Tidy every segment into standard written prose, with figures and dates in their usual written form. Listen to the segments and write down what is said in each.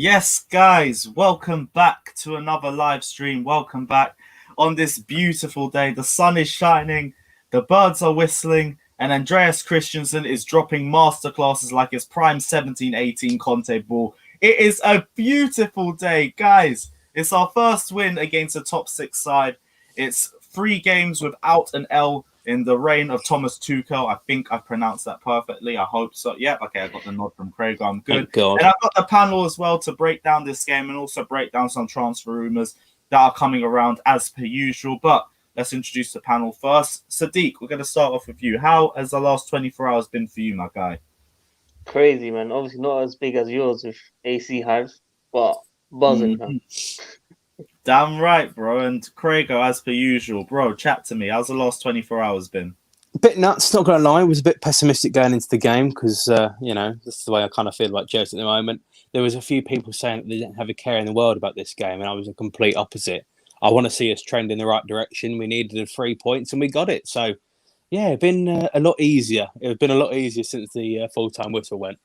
Yes, guys, welcome back to another live stream. Welcome back on this beautiful day. The sun is shining, the birds are whistling, and Andreas Christensen is dropping masterclasses like his prime 17-18 Conte ball. It is a beautiful day, guys. It's our first win against a top six side. It's 3 games without an L in the reign of Thomas Tuchel. I think I pronounced that perfectly. I hope so. Yeah, okay, I got the nod from Craig. I'm good. Thank God. And I've got the panel as well to break down this game and also break down some transfer rumours that are coming around as per usual. But let's introduce the panel first. Sadiq, we're going to start off with you. How has the last 24 hours been for you, my guy? Crazy, man. Obviously not as big as yours with AC Hive, but buzzing, man. Damn right, bro. And Craigo, as per usual, bro, chat to me. How's the last 24 hours been? A bit nuts, not going to lie. I was a bit pessimistic going into the game because, this is the way I kind of feel about Chelsea at the moment. There was a few people saying that they didn't have a care in the world about this game, and I was the complete opposite. I want to see us trend in the right direction. We needed 3 points, and we got it. So, yeah, it's been a lot easier. It's been a lot easier since the full-time whistle went.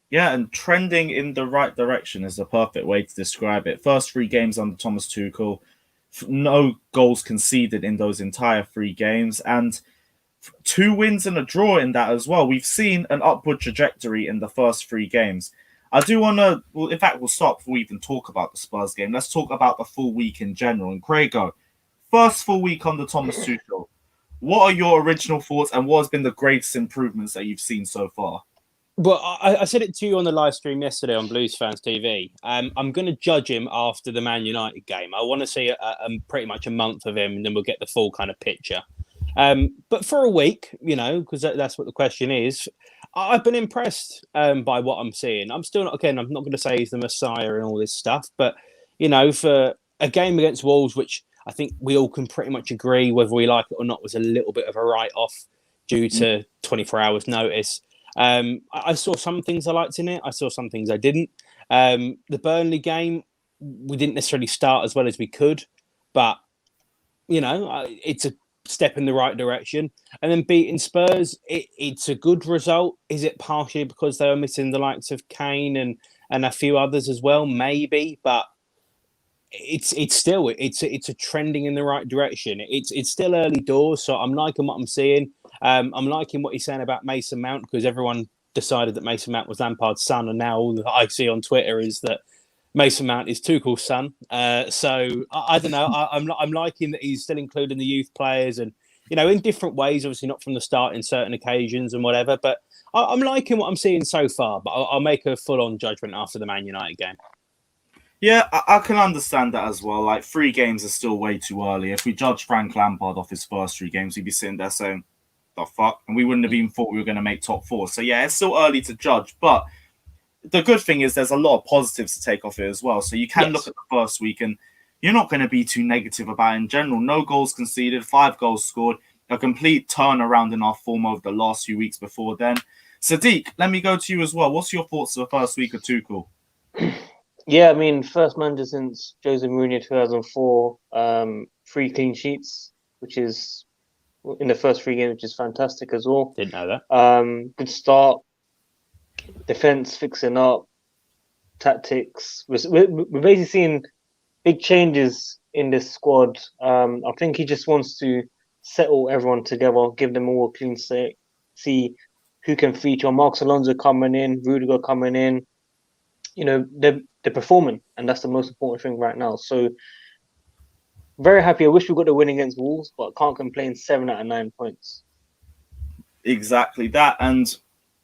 Yeah, and trending in the right direction is the perfect way to describe it. First 3 games under Thomas Tuchel, no goals conceded in those entire 3 games, and 2 wins and a draw in that as well. We've seen an upward trajectory in the first 3 games. I do want to, in fact, we'll start before we even talk about the Spurs game. Let's talk about the full week in general. And Craigo, first full week under Thomas Tuchel, what are your original thoughts and what has been the greatest improvements that you've seen so far? Well, I said it to you on the live stream yesterday on Blues Fans TV. I'm going to judge him after the Man United game. I want to see pretty much a month of him, and then we'll get the full kind of picture. But for a week, because that's what the question is, I've been impressed by what I'm seeing. I'm not going to say he's the Messiah and all this stuff, but, for a game against Wolves, which I think we all can pretty much agree, whether we like it or not, was a little bit of a write-off due to 24 hours notice. I saw some things I liked in it. I saw some things I didn't. The Burnley game, we didn't necessarily start as well as we could, but, it's a step in the right direction. And then beating Spurs, it's a good result. Is it partially because they were missing the likes of Kane and a few others as well? Maybe, but it's still a trending in the right direction. It's still early doors, so I'm liking what I'm seeing. I'm liking what he's saying about Mason Mount, because everyone decided that Mason Mount was Lampard's son, and now all that I see on Twitter is that Mason Mount is Tuchel's son. So I don't know. I'm liking that he's still including the youth players, and in different ways. Obviously, not from the start in certain occasions and whatever. But I'm liking what I'm seeing so far. But I'll make a full-on judgment after the Man United game. Yeah, I can understand that as well. Like, 3 games are still way too early. If we judge Frank Lampard off his first 3 games, he'd be sitting there saying, "The fuck," and we wouldn't have even thought we were going to make top 4. So yeah, it's still early to judge, but the good thing is there's a lot of positives to take off it as well. So you can look at the first week and you're not going to be too negative about it in general. No goals conceded, 5 goals scored, a complete turnaround in our form over the last few weeks before then. Sadiq, let me go to you as well. What's your thoughts of the first week of Tuchel? Yeah, I mean, first manager since Jose Mourinho 2004, 3 clean sheets, which is in the first 3 games, which is fantastic as well. Didn't know that. Good start. Defense fixing up, tactics. We're basically seeing big changes in this squad. I think he just wants to settle everyone together, give them all a clean slate, see who can feature. Marcos Alonso coming in, Rudiger coming in. They're performing, and that's the most important thing right now. So very happy. I wish we got the win against Wolves, but can't complain. 7 out of 9 points. Exactly that. And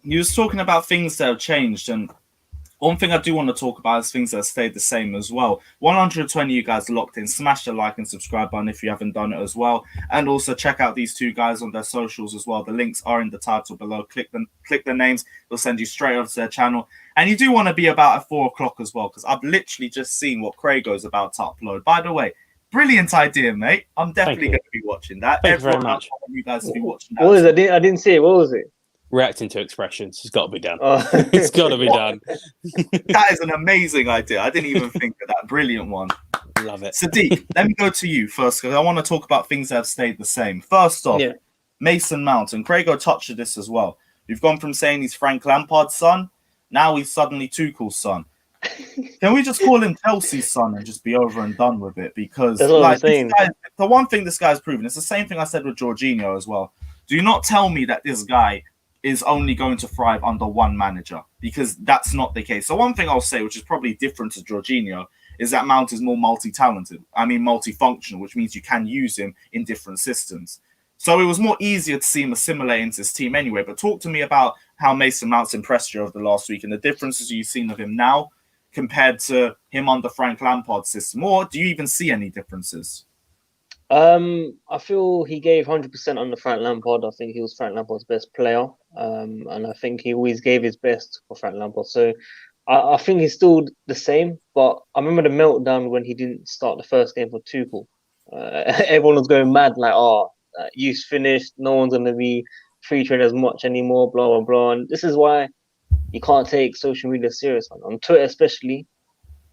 you was talking about things that have changed, and one thing I do want to talk about is things that have stayed the same as well. 120 of you guys locked in. Smash the like and subscribe button if you haven't done it as well. And also check out these 2 guys on their socials as well. The links are in the title below. Click the names. They'll send you straight over to their channel. And you do want to be about at 4 o'clock as well, because I've literally just seen what Craigo's about to upload. By the way, brilliant idea, mate. I'm definitely going to be watching that. Thank you very much. I want you guys to be watching that. What was it? I didn't see it. What was it? Reacting to expressions. It's got to be done. Oh. It's got to be done. That is an amazing idea. I didn't even think of that. Brilliant one. Love it. Sadiq, let me go to you first, because I want to talk about things that have stayed the same. First off, Mason Mount, and Craigo touched on this as well. We've gone from saying he's Frank Lampard's son, now he's suddenly Tuchel's son. Can we just call him Chelsea's son and just be over and done with it? Because That's what I'm like this saying. guy, the one thing this guy's proven, it's the same thing I said with Jorginho as well. Do not tell me that this guy is only going to thrive under one manager, because that's not the case. So one thing I'll say, which is probably different to Jorginho, is that Mount is more multi-talented. I mean, multifunctional, which means you can use him in different systems. So it was more easier to see him assimilate into his team anyway. But talk to me about how Mason Mount's impressed you over the last week and the differences you've seen of him now compared to him under Frank Lampard's system, or do you even see any differences? I feel he gave 100% under Frank Lampard. I think he was Frank Lampard's best player, and I think he always gave his best for Frank Lampard. So I think he's still the same. But I remember the meltdown when he didn't start the first game for Tuchel. Everyone was going mad, like, "Oh, youth's finished. No one's going to be free trade as much anymore." Blah blah blah. And this is why you can't take social media serious, man. On Twitter, especially,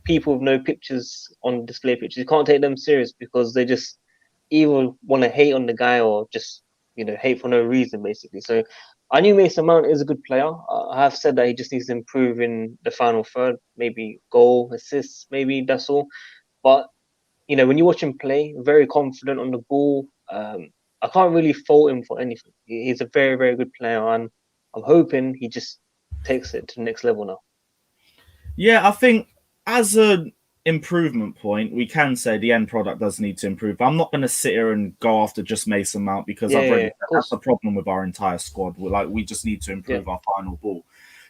people with no pictures on display pictures, you can't take them serious because they just either want to hate on the guy or just hate for no reason, basically. So I knew Mason Mount is a good player. I have said that he just needs to improve in the final third, maybe goal, assists, maybe that's all. But when you watch him play, very confident on the ball. I can't really fault him for anything. He's a very, very good player, and I'm hoping he just takes it to the next level now. Yeah, I think as an improvement point, we can say the end product does need to improve. I'm not going to sit here and go after just Mason Mount because I've already said that's the problem with our entire squad. We just need to improve our final ball.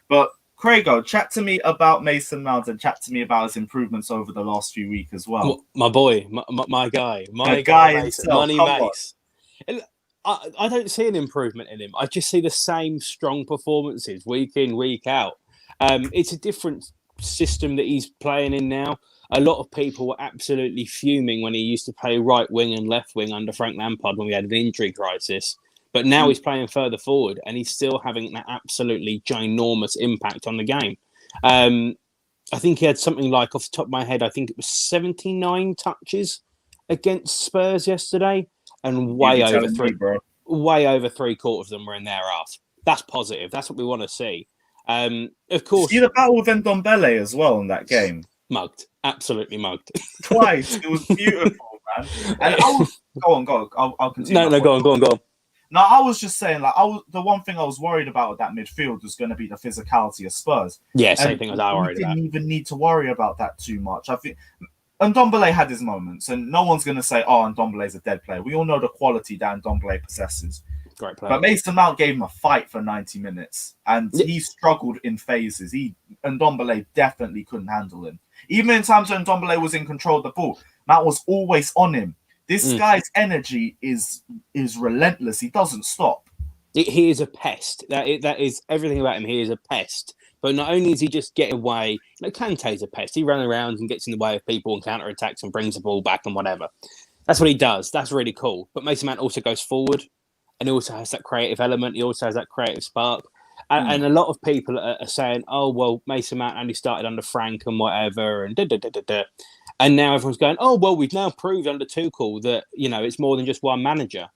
But Craigo, chat to me about Mason Mount and chat to me about his improvements over the last few weeks as well. My boy, my guy, Mason, Money Mace. I don't see an improvement in him. I just see the same strong performances week in, week out. It's a different system that he's playing in now. A lot of people were absolutely fuming when he used to play right wing and left wing under Frank Lampard when we had an injury crisis. But now he's playing further forward and he's still having that absolutely ginormous impact on the game. I think he had something like, off the top of my head, I think it was 79 touches against Spurs yesterday, and way over three quarters of them were in their half. That's positive. That's what we want to see. Of course, see the battle with Ndombele as well in that game. Mugged, absolutely mugged. Twice. It was beautiful, man. And go on. I'll continue. No, go on. No, I was just saying, the one thing I was worried about with that midfield was going to be the physicality of Spurs. Yeah, same thing as I worried about. Didn't even need to worry about that too much. I think Ndombele had his moments, and no one's going to say, "Oh, Ndombele's a dead player." We all know the quality that Ndombele possesses. Great player. But Mason Mount gave him a fight for 90 minutes, and he struggled in phases. Ndombele definitely couldn't handle him. Even in times when Ndombele was in control of the ball, Mount was always on him. This guy's energy is relentless. He doesn't stop. He is a pest. That is everything about him. He is a pest. But not only is he just getting away, Kante's a pest. He runs around and gets in the way of people and counter-attacks and brings the ball back and whatever. That's what he does. That's really cool. But Mason Mount also goes forward and he also has that creative element. He also has that creative spark. And a lot of people are saying, "Oh, well, Mason Mount only started under Frank and whatever." And now everyone's going, "Oh, well, we've now proved under Tuchel that, it's more than just one manager."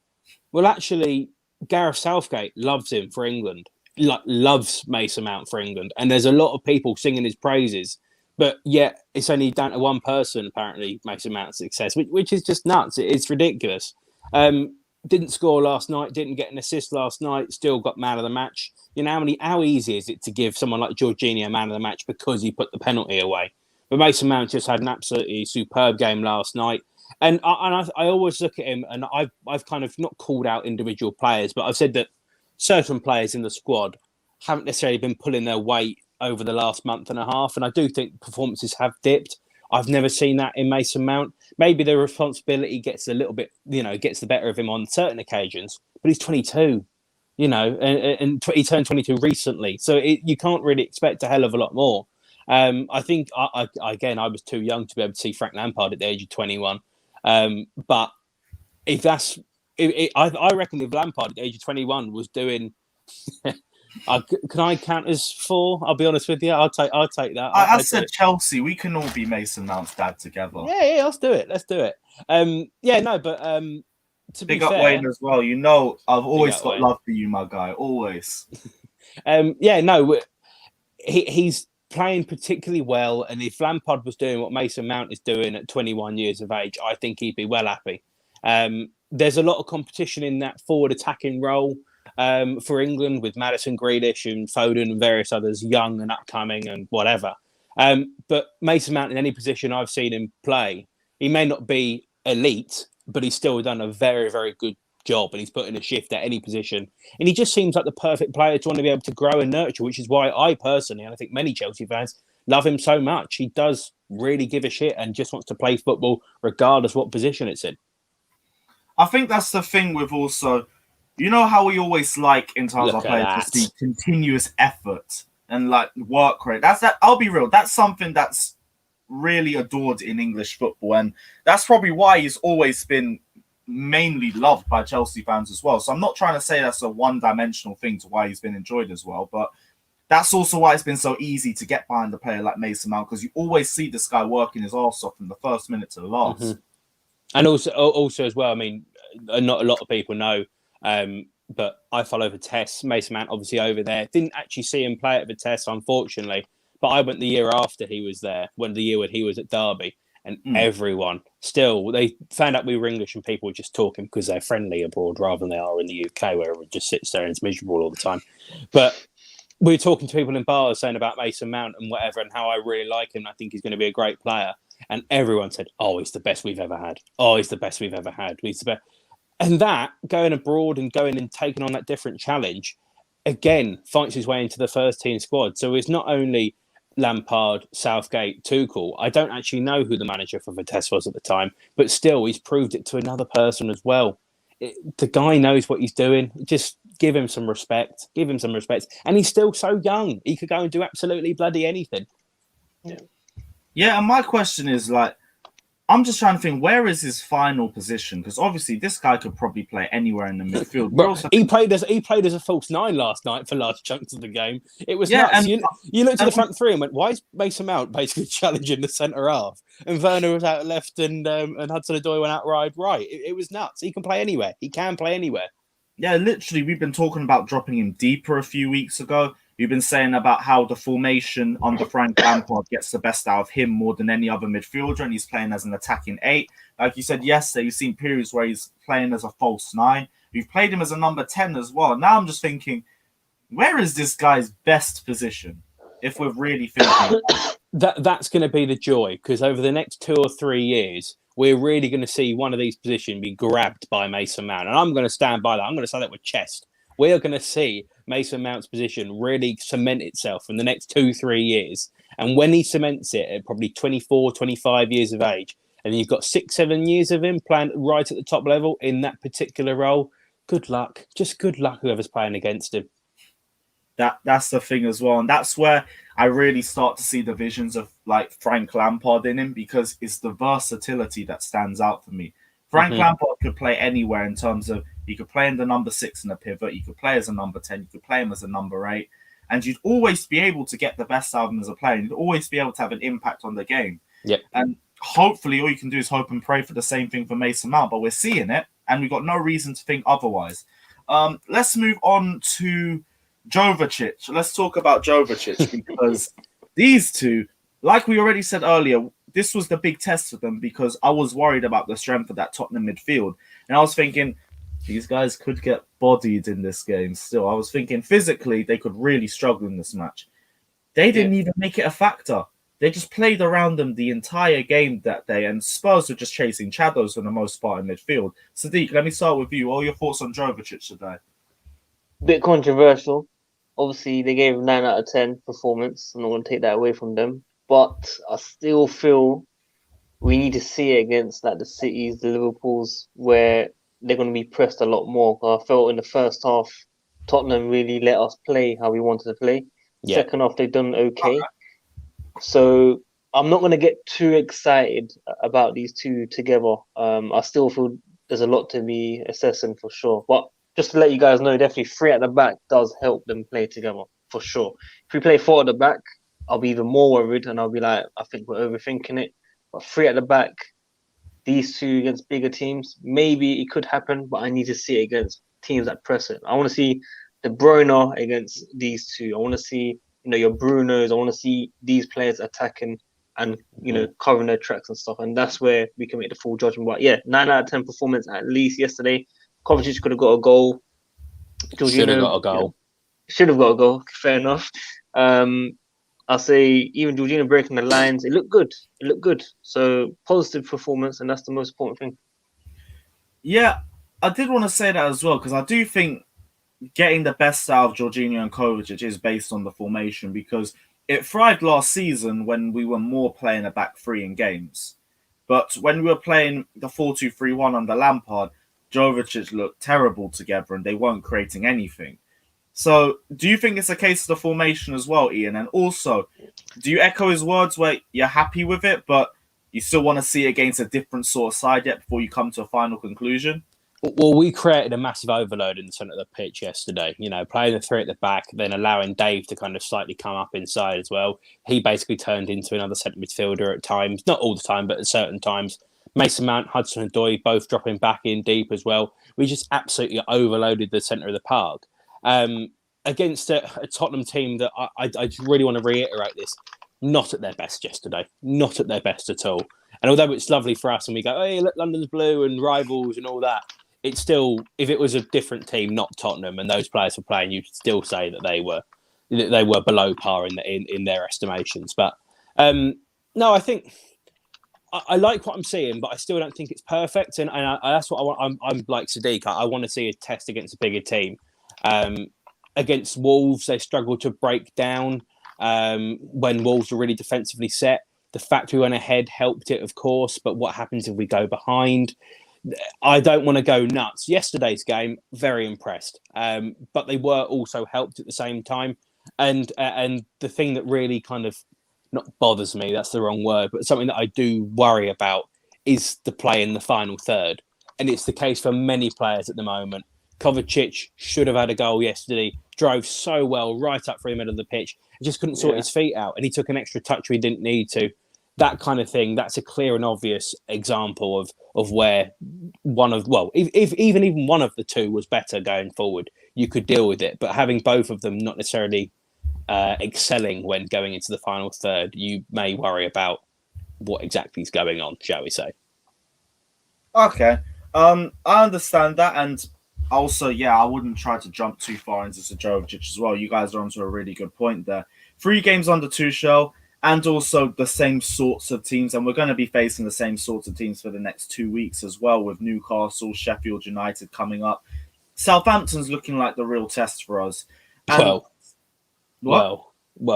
Well, actually, Gareth Southgate loves him for England. Loves Mason Mount for England. And there's a lot of people singing his praises. But yet, it's only down to one person, apparently, Mason Mount's success, which is just nuts. It's ridiculous. Didn't score last night, didn't get an assist last night, still got man of the match. How easy is it to give someone like Jorginho man of the match because he put the penalty away? But Mason Mount just had an absolutely superb game last night. And I always look at him, and I've kind of not called out individual players, but I've said that certain players in the squad haven't necessarily been pulling their weight over the last month and a half. And I do think performances have dipped. I've never seen that in Mason Mount. Maybe the responsibility gets a little bit, gets the better of him on certain occasions, but he's 22, and he turned 22 recently. So you can't really expect a hell of a lot more. I think, I was too young to be able to see Frank Lampard at the age of 21. But if that's, I reckon if Lampard at the age of 21 was doing, can I count as 4? I'll be honest with you. I'll take that. I said Chelsea. We can all be Mason Mount's dad together. Yeah, let's do it. To big be up fair, Wayne as well. I've always got love for you, my guy. Always. He's playing particularly well. And if Lampard was doing what Mason Mount is doing at 21 years of age, I think he'd be well happy. There's a lot of competition in that forward attacking role for England with Maddison, Grealish and Foden and various others, young and upcoming and whatever. But Mason Mount, in any position I've seen him play, he may not be elite, but he's still done a very, very good job, and he's put in a shift at any position. And he just seems like the perfect player to want to be able to grow and nurture, which is why I personally, and I think many Chelsea fans, love him so much. He does really give a shit and just wants to play football regardless what position it's in. I think that's the thing with also, you know how we always like in terms of players to see continuous effort and like work rate. I'll be real. That's something that's really adored in English football, and that's probably why he's always been mainly loved by Chelsea fans as well. So I'm not trying to say that's a one-dimensional thing to why he's been enjoyed as well, but that's also why it's been so easy to get behind a player like Mason Mount, because you always see this guy working his arse off from the first minute to the last. Mm-hmm. And also as well, I mean, not a lot of people know, but I follow Vitesse. Mason Mount obviously over there. Didn't actually see him play at Vitesse, unfortunately, but I went the year after he was there, the year when he was at Derby. And everyone still, they found out we were English and people were just talking because they're friendly abroad rather than they are in the UK where everyone just sits there and it's miserable all the time. But we were talking to people in bars saying about Mason Mount and whatever and how I really like him. I think he's going to be a great player. And everyone said, oh, he's the best we've ever had. Oh, he's the best we've ever had. He's the best. And that, going abroad and going and taking on that different challenge, again, fights his way into the first team squad. So it's not only Lampard, Southgate, Tuchel. I don't actually know who the manager for Vitesse was at the time, but still, he's proved it to another person as well. The guy knows what he's doing. Just give him some respect. Give him some respect. And he's still so young. He could go and do absolutely bloody anything. Yeah, and my question is, like, I'm just trying to think, where is his final position? Because obviously this guy could probably play anywhere in the midfield. Bro, he played as a false nine last night for large chunks of the game. It was nuts. And you looked at the front three and went, why is Mason Mount basically challenging the centre half? And Werner was out left and Hudson-Odoi went out right. It was nuts. He can play anywhere. He can play anywhere. Yeah, literally, we've been talking about dropping him deeper a few weeks ago. We've been saying about how the formation under Frank Lampard gets the best out of him more than any other midfielder, and he's playing as an attacking 8. Like you said yesterday, you've seen periods where he's playing as a false 9. We've played him as a number 10 as well. Now I'm just thinking, where is this guy's best position? If we're really thinking that's going to be the joy, because over the next 2 or 3 years, we're really going to see one of these positions be grabbed by Mason Mount, and I'm going to stand by that. I'm going to say that with chest. We are going to see Mason Mount's position really cement itself in the next 2-3 years. And when he cements it at probably 24, 25 years of age, and then you've got 6-7 years of him playing right at the top level in that particular role, good luck. Just good luck whoever's playing against him. That's the thing as well. And that's where I really start to see the visions of like Frank Lampard in him, because it's the versatility that stands out for me. Frank Lampard could play anywhere in terms of he could play in the number 6 in a pivot, you could play as a number 10, you could play him as a number 8, and you'd always be able to get the best out of him as a player. You'd always be able to have an impact on the game. Yep. And hopefully all you can do is hope and pray for the same thing for Mason Mount, but we're seeing it, and we've got no reason to think otherwise. Let's move on to Kovacic. Let's talk about Kovacic, because these two, like we already said earlier, this was the big test for them, because I was worried about the strength of that Tottenham midfield. And I was thinking, these guys could get bodied in this game still. I was thinking physically they could really struggle in this match. They didn't even make it a factor. They just played around them the entire game that day, and Spurs were just chasing shadows for the most part in midfield. Sadiq, let me start with you. What are your thoughts on Kovacic today? Bit controversial. Obviously, they gave 9 out of 10 performance. I'm not going to take that away from them. But I still feel we need to see it against like the Cities, the Liverpools, where they're going to be pressed a lot more. I felt in the first half, Tottenham really let us play how we wanted to play. Yeah. Second half, they've done okay. So I'm not going to get too excited about these two together. I still feel there's a lot to be assessing for sure. But just to let you guys know, definitely 3 at the back does help them play together for sure. If we play 4 at the back, I'll be even more worried, and I'll be like, I think we're overthinking it. But 3 at the back, these two against bigger teams, maybe it could happen, but I need to see it against teams that press it. I want to see De Bruyne against these two. I want to see your Brunos. I want to see these players attacking and covering their tracks and stuff. And that's where we can make the full judgment. But yeah, 9 out of 10 performance at least yesterday. Kovacic could have got a goal. Should have got a goal. Should have got a goal. Fair enough. I'll say even Jorginho breaking the lines. It looked good. So positive performance, and that's the most important thing. Yeah, I did want to say that as well, because I do think getting the best out of Jorginho and Kovacic is based on the formation, because it thrived last season when we were more playing a back three in games. But when we were playing the 4-2-3-1 under Lampard, Jovic looked terrible together and they weren't creating anything. So do you think it's a case of the formation as well, Ian? And also, do you echo his words where you're happy with it, but you still want to see it against a different sort of side yet before you come to a final conclusion? Well, we created a massive overload in the centre of the pitch yesterday. Playing the three at the back, then allowing Dave to kind of slightly come up inside as well. He basically turned into another centre midfielder at times. Not all the time, but at certain times. Mason Mount, Hudson-Odoi both dropping back in deep as well. We just absolutely overloaded the centre of the park. Against a Tottenham team that I just really want to reiterate this, not at their best yesterday. Not at their best at all. And although it's lovely for us and we go, hey, look, London's blue and rivals and all that, it's still, if it was a different team, not Tottenham, and those players were playing, you'd still say that they were below par in their estimations. But no, I think I like what I'm seeing, but I still don't think it's perfect. And that's what I want. I'm like Sadiq. I want to see a test against a bigger team. Against Wolves, they struggled to break down when Wolves were really defensively set. The fact we went ahead helped it, of course, but what happens if we go behind? I don't want to go nuts. Yesterday's game, very impressed, but they were also helped at the same time. And the thing that really kind of not bothers me, that's the wrong word, but something that I do worry about is the play in the final third. And it's the case for many players at the moment. Kovacic should have had a goal yesterday, drove so well right up through the middle of the pitch, just couldn't sort his feet out, and he took an extra touch where he didn't need to. That kind of thing, that's a clear and obvious example of where if even one of the two was better going forward, you could deal with it. But having both of them not necessarily excelling when going into the final third, you may worry about what exactly is going on, shall we say. Okay. I understand that, and also, I wouldn't try to jump too far into Jovic as well. You guys are onto a really good point there. 3 games under Tuchel, and also the same sorts of teams, and we're going to be facing the same sorts of teams for the next 2 weeks as well, with Newcastle, Sheffield United coming up. Southampton's looking like the real test for us. And Well,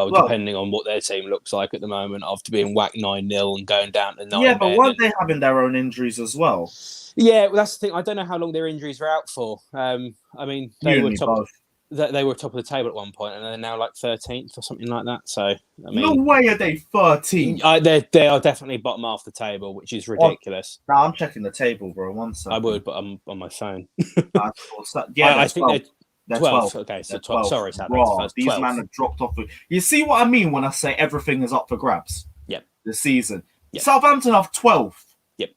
depending on what their team looks like at the moment, after being whacked 9-0 and going down to 9. Yeah, but weren't they having their own injuries as well? Yeah, well, that's the thing. I don't know how long their injuries were out for. I mean, they were top of the table at one point, and they're now like 13th or something like that. So, I mean, no way are they 13th. They are definitely bottom half the table, which is ridiculous. No, I'm checking the table, bro. 1 second. I would, but I'm on my phone. I think they're 12. Okay, so 12. Sorry, Sam. These men have dropped off. You see what I mean when I say everything is up for grabs? Yep. This season. Yep. Southampton have 12th. Yep.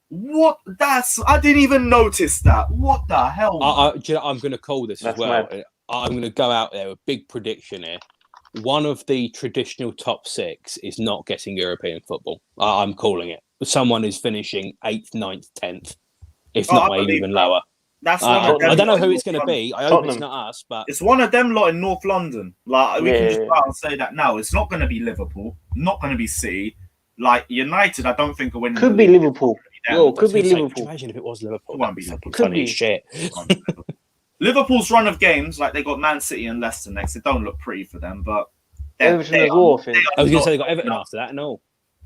What? I didn't even notice that. What the hell? I'm going to call this as well. Mad. I'm going to go out there with a big prediction here. One of the traditional top 6 is not getting European football. I'm calling it. Someone is finishing 8th, 9th, 10th, if not maybe even lower. That's I don't know who it's going to be. I hope it's not us, but it's one of them lot in North London. Like we can just go out and say that now. It's not going to be Liverpool, not going to be City. Like United, I don't think are winning. Could be Liverpool. Could be Liverpool. Imagine if it was Liverpool. It won't be fucking funny as shit. Liverpool's run of games, like they got Man City and Leicester next. It don't look pretty for them, but Everton as well. I was going to say they got Everton after that, and all.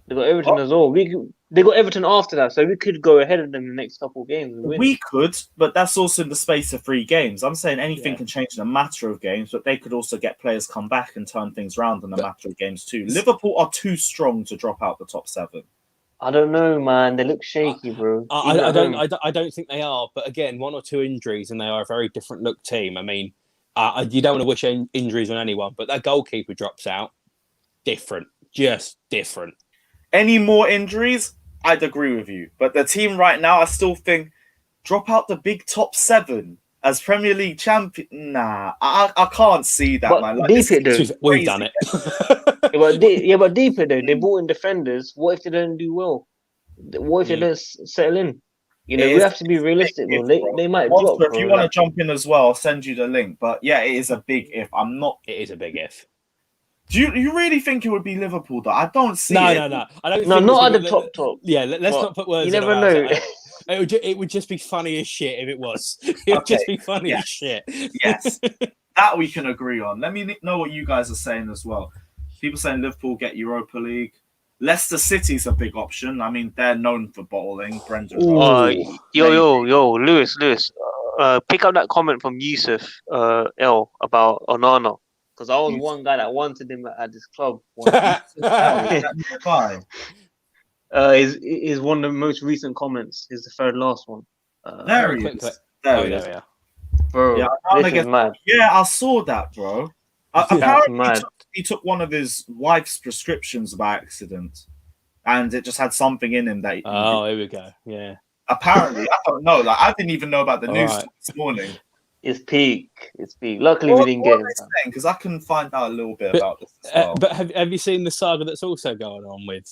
They got Everton as well. They got Everton after that, so we could go ahead of them in the next couple of games. We could, but that's also in the space of 3 games. I'm saying anything can change in a matter of games, but they could also get players come back and turn things around in a matter of games too. Liverpool are too strong to drop out the top 7. I don't know, man. They look shaky, bro. I don't think they are. But again, 1 or 2 injuries, and they are a very different look team. I mean, you don't want to wish injuries on anyone, but that goalkeeper drops out. Different, just different. Any more injuries? I'd agree with you. But the team right now, I still think drop out the big top 7. as Premier League champion. Nah, I can't see that, But man. Like, deep it, this is though. We've crazy. done it. But deeper though, they brought in defenders. What if they don't do well? What if they don't settle in? You know, It we is have to be realistic, big bro. if, bro. They might Monster, drop, if you bro. want to Like, jump in as well, I'll send you the link. But yeah, it is a big if. I'm not. It is a big if. Do you really think it would be Liverpool though? I don't see No. it. I don't no, think not it's at the top. Yeah, let's But not put words you in never our know. mouths. It would just be funny as shit if it was. It would Okay, just be funny yes. as shit. Yes, that we can agree on. Let me know what you guys are saying as well. People saying Liverpool get Europa League. Leicester City's a big option. I mean, they're known for bottling. Brendan Ooh. Rodgers. Yo, Lewis. Pick up that comment from Yusuf L about Onana, because I was one guy that wanted him at this club. Is that nearby? Is one of the most recent comments. Is the third last one. There he Quick. is. There There he we is. are. Bro, Yeah, this is mad. Yeah, I saw that, bro. That's Apparently, mad. he took one of his wife's prescriptions by accident, and it just had something in him that. Oh, here we go. Yeah. Apparently, I don't know. Like, I didn't even know about the All news right. this morning. It's peak. Luckily, we didn't get him. Because I can find out a little bit about this as well. But have you seen the saga that's also going on with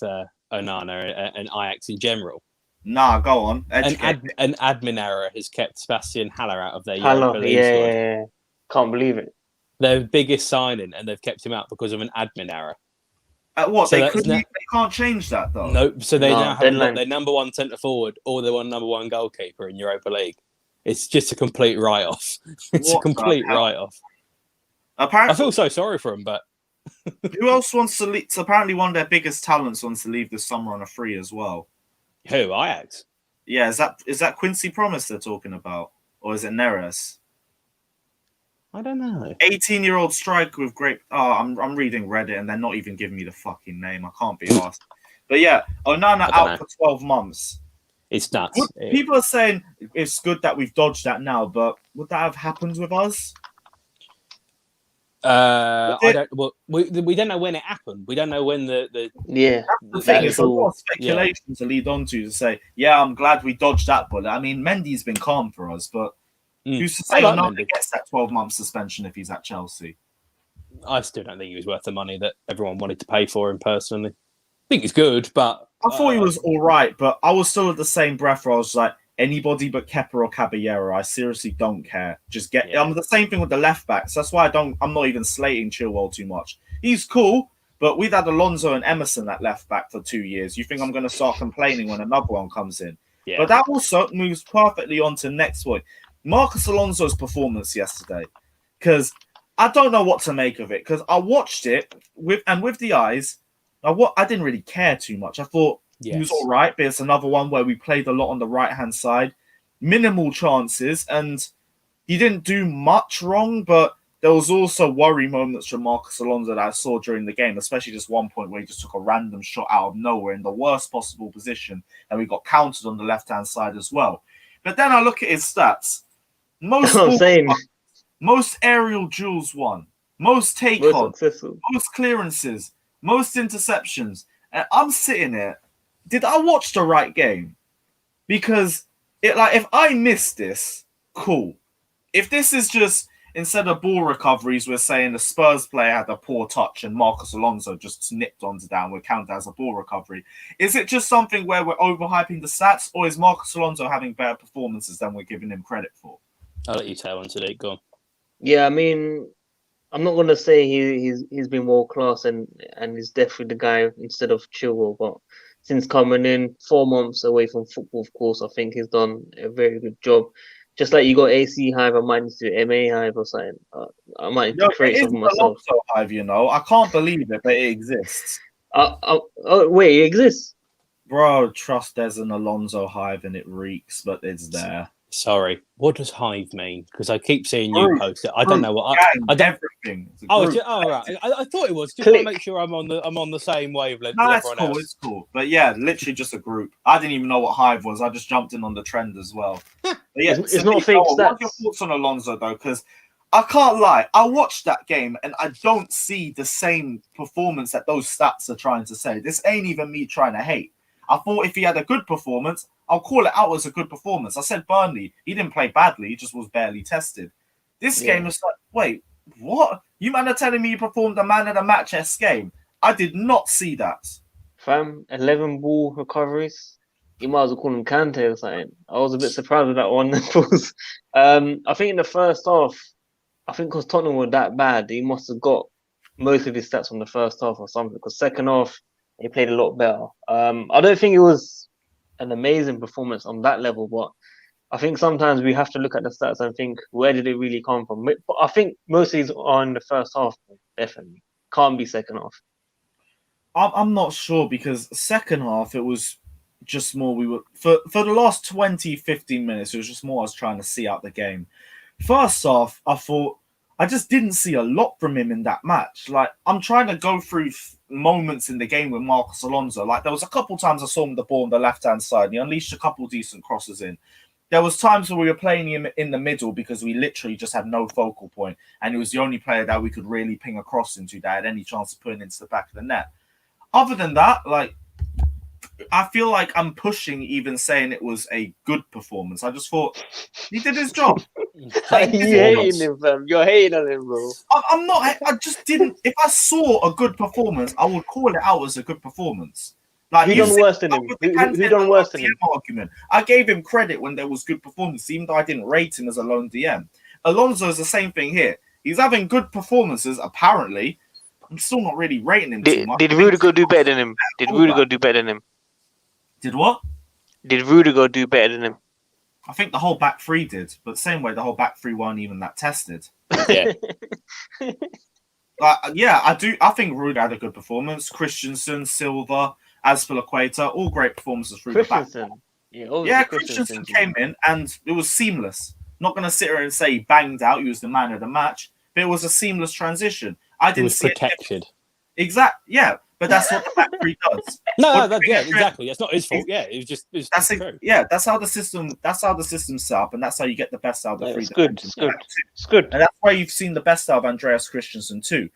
Onana and Ajax in general? Nah, go on. An admin error has kept Sebastian Haller out of their Europa Hello, League squad. yeah. Can't believe it. Their biggest signing, and they've kept him out because of an admin error. What? So They that's couldn't. now- They can't change that though. Nope. So they No, now haven't got deadline. their number one centre forward or their number one goalkeeper in Europa League. It's just a complete write-off. It's What a complete the hell? write-off. Apparently, I feel so sorry for him, but who else wants to leave? So apparently, one of their biggest talents wants to leave this summer on a free as well. who? Ajax? Yeah, is that Quincy Promise they're talking about, or is it Neres? I don't know. 18-year-old striker with great. Oh, I'm reading Reddit and they're not even giving me the fucking name. I can't be asked. But yeah, Onana out for 12 months. It's nuts. People are saying it's good that we've dodged that now, but would that have happened with us? I don't. Well, we don't know when it happened. We don't know when the Yeah. The thing is, a actual- lot of speculation to lead on to say, yeah, I'm glad we dodged that bullet. I mean, Mendy's been calm for us, but who's to say I like Onana Mendy. gets that 12-month suspension if he's at Chelsea? I still don't think he was worth the money that everyone wanted to pay for him personally. I think he's good, but I thought he was all right, but I was still at the same breath where I was like, anybody but Kepa or Caballero, I seriously don't care. Just get. Yeah. I'm the same thing with the left backs. That's why I'm not even slating Chilwell too much. He's cool, but we've had Alonso and Emerson at left back for 2 years. You think I'm going to start complaining when another one comes in? yeah. But that also moves perfectly on to next point. Marcus Alonso's performance yesterday, because I don't know what to make of it. Because I watched it with the eyes. I didn't really care too much. I thought he was all right, but it's another one where we played a lot on the right-hand side, minimal chances, and he didn't do much wrong, but there was also worry moments from Marcus Alonso that I saw during the game, especially just one point where he just took a random shot out of nowhere in the worst possible position, and we got countered on the left-hand side as well. But then I look at his stats. Most aerial duels won, most take-on, most clearances, most interceptions. And I'm sitting here, did I watch the right game? Because if I missed this, cool. If this is just, instead of ball recoveries, we're saying the Spurs player had a poor touch and Marcus Alonso just nipped onto down, we're counted as a ball recovery. Is it just something where we're overhyping the stats, or is Marcus Alonso having better performances than we're giving him credit for? I'll let you tell one today. Go on. Yeah, I mean, I'm not gonna say he's been world class and he's definitely the guy instead of Chilwell, but since coming in 4 months away from football, of course, I think he's done a very good job. Just like you got AC Hive, I might need to do MA Hive or something. I might need to create something myself. Alonso Hive, I can't believe it, but it exists. Wait, it exists? Bro, trust there's an Alonso Hive and it reeks, but it's there. Sorry, what does hive mean? Because I keep seeing you post it. I don't know what. I don't. Everything. Right. I thought it was. Just want to make sure I'm on the same wavelength. No, as it's everyone cool. else. It's cool. But yeah, literally just a group. I didn't even know what Hive was. I just jumped in on the trend as well. But yeah, it's not fake stats. What's your thoughts on Alonso though? Because I can't lie. I watched that game and I don't see the same performance that those stats are trying to say. This ain't even me trying to hate. I thought if he had a good performance, I'll call it out as a good performance. I said Burnley, he didn't play badly, he just was barely tested. This game was like, wait, what? You man are telling me you performed the man of the match game? I did not see that. Fam, 11 ball recoveries. You might as well call him Kante or something. I was a bit surprised with that one. I think in the first half, I think because Tottenham were that bad, he must have got most of his stats from the first half or something. Because second half, he played a lot better. I don't think it was an amazing performance on that level, but I think sometimes we have to look at the stats and think, where did it really come from? But I think most of these are in the first half, definitely. Can't be second half. I'm not sure because second half, it was just more for the last 20, 15 minutes, it was just more I was trying to see out the game. First off, I thought I just didn't see a lot from him in that match. Like, I'm trying to go through moments in the game with Marcos Alonso. Like, there was a couple times I saw him the ball on the left-hand side, and he unleashed a couple decent crosses in. There was times where we were playing him in the middle because we literally just had no focal point, and he was the only player that we could really ping a cross into that had any chance of putting into the back of the net. Other than that, like, I feel like I'm pushing even saying it was a good performance. I just thought he did his job. You hating him, fam. You're hating on him, bro. I'm not. I just didn't. If I saw a good performance, I would call it out as a good performance. Like, who done worse than him? Who done worse than him? Argument. I gave him credit when there was good performance, even though I didn't rate him as a lone DM. Alonso is the same thing here. He's having good performances, apparently. I'm still not really rating him too much. Did Rudiger do better than him? Did Rudiger do better than him? Did what? Did Rudiger do better than him? I think the whole back three did, but same way the whole back three weren't even that tested. Yeah. Yeah, I do. I think Rudiger had a good performance. Christensen, Silva, Azpilicueta, all great performances through the back. Christensen came in and it was seamless. Not going to sit here and say he banged out. He was the man of the match, but it was a seamless transition. I didn't see protected. Exactly. Yeah, but that's what the back three does. Exactly. That's not his fault. Yeah, it was just. That's how the system. That's how the system's set up, and that's how you get the best out of the three. It's good. And that's why you've seen the best out of Andreas Christensen too.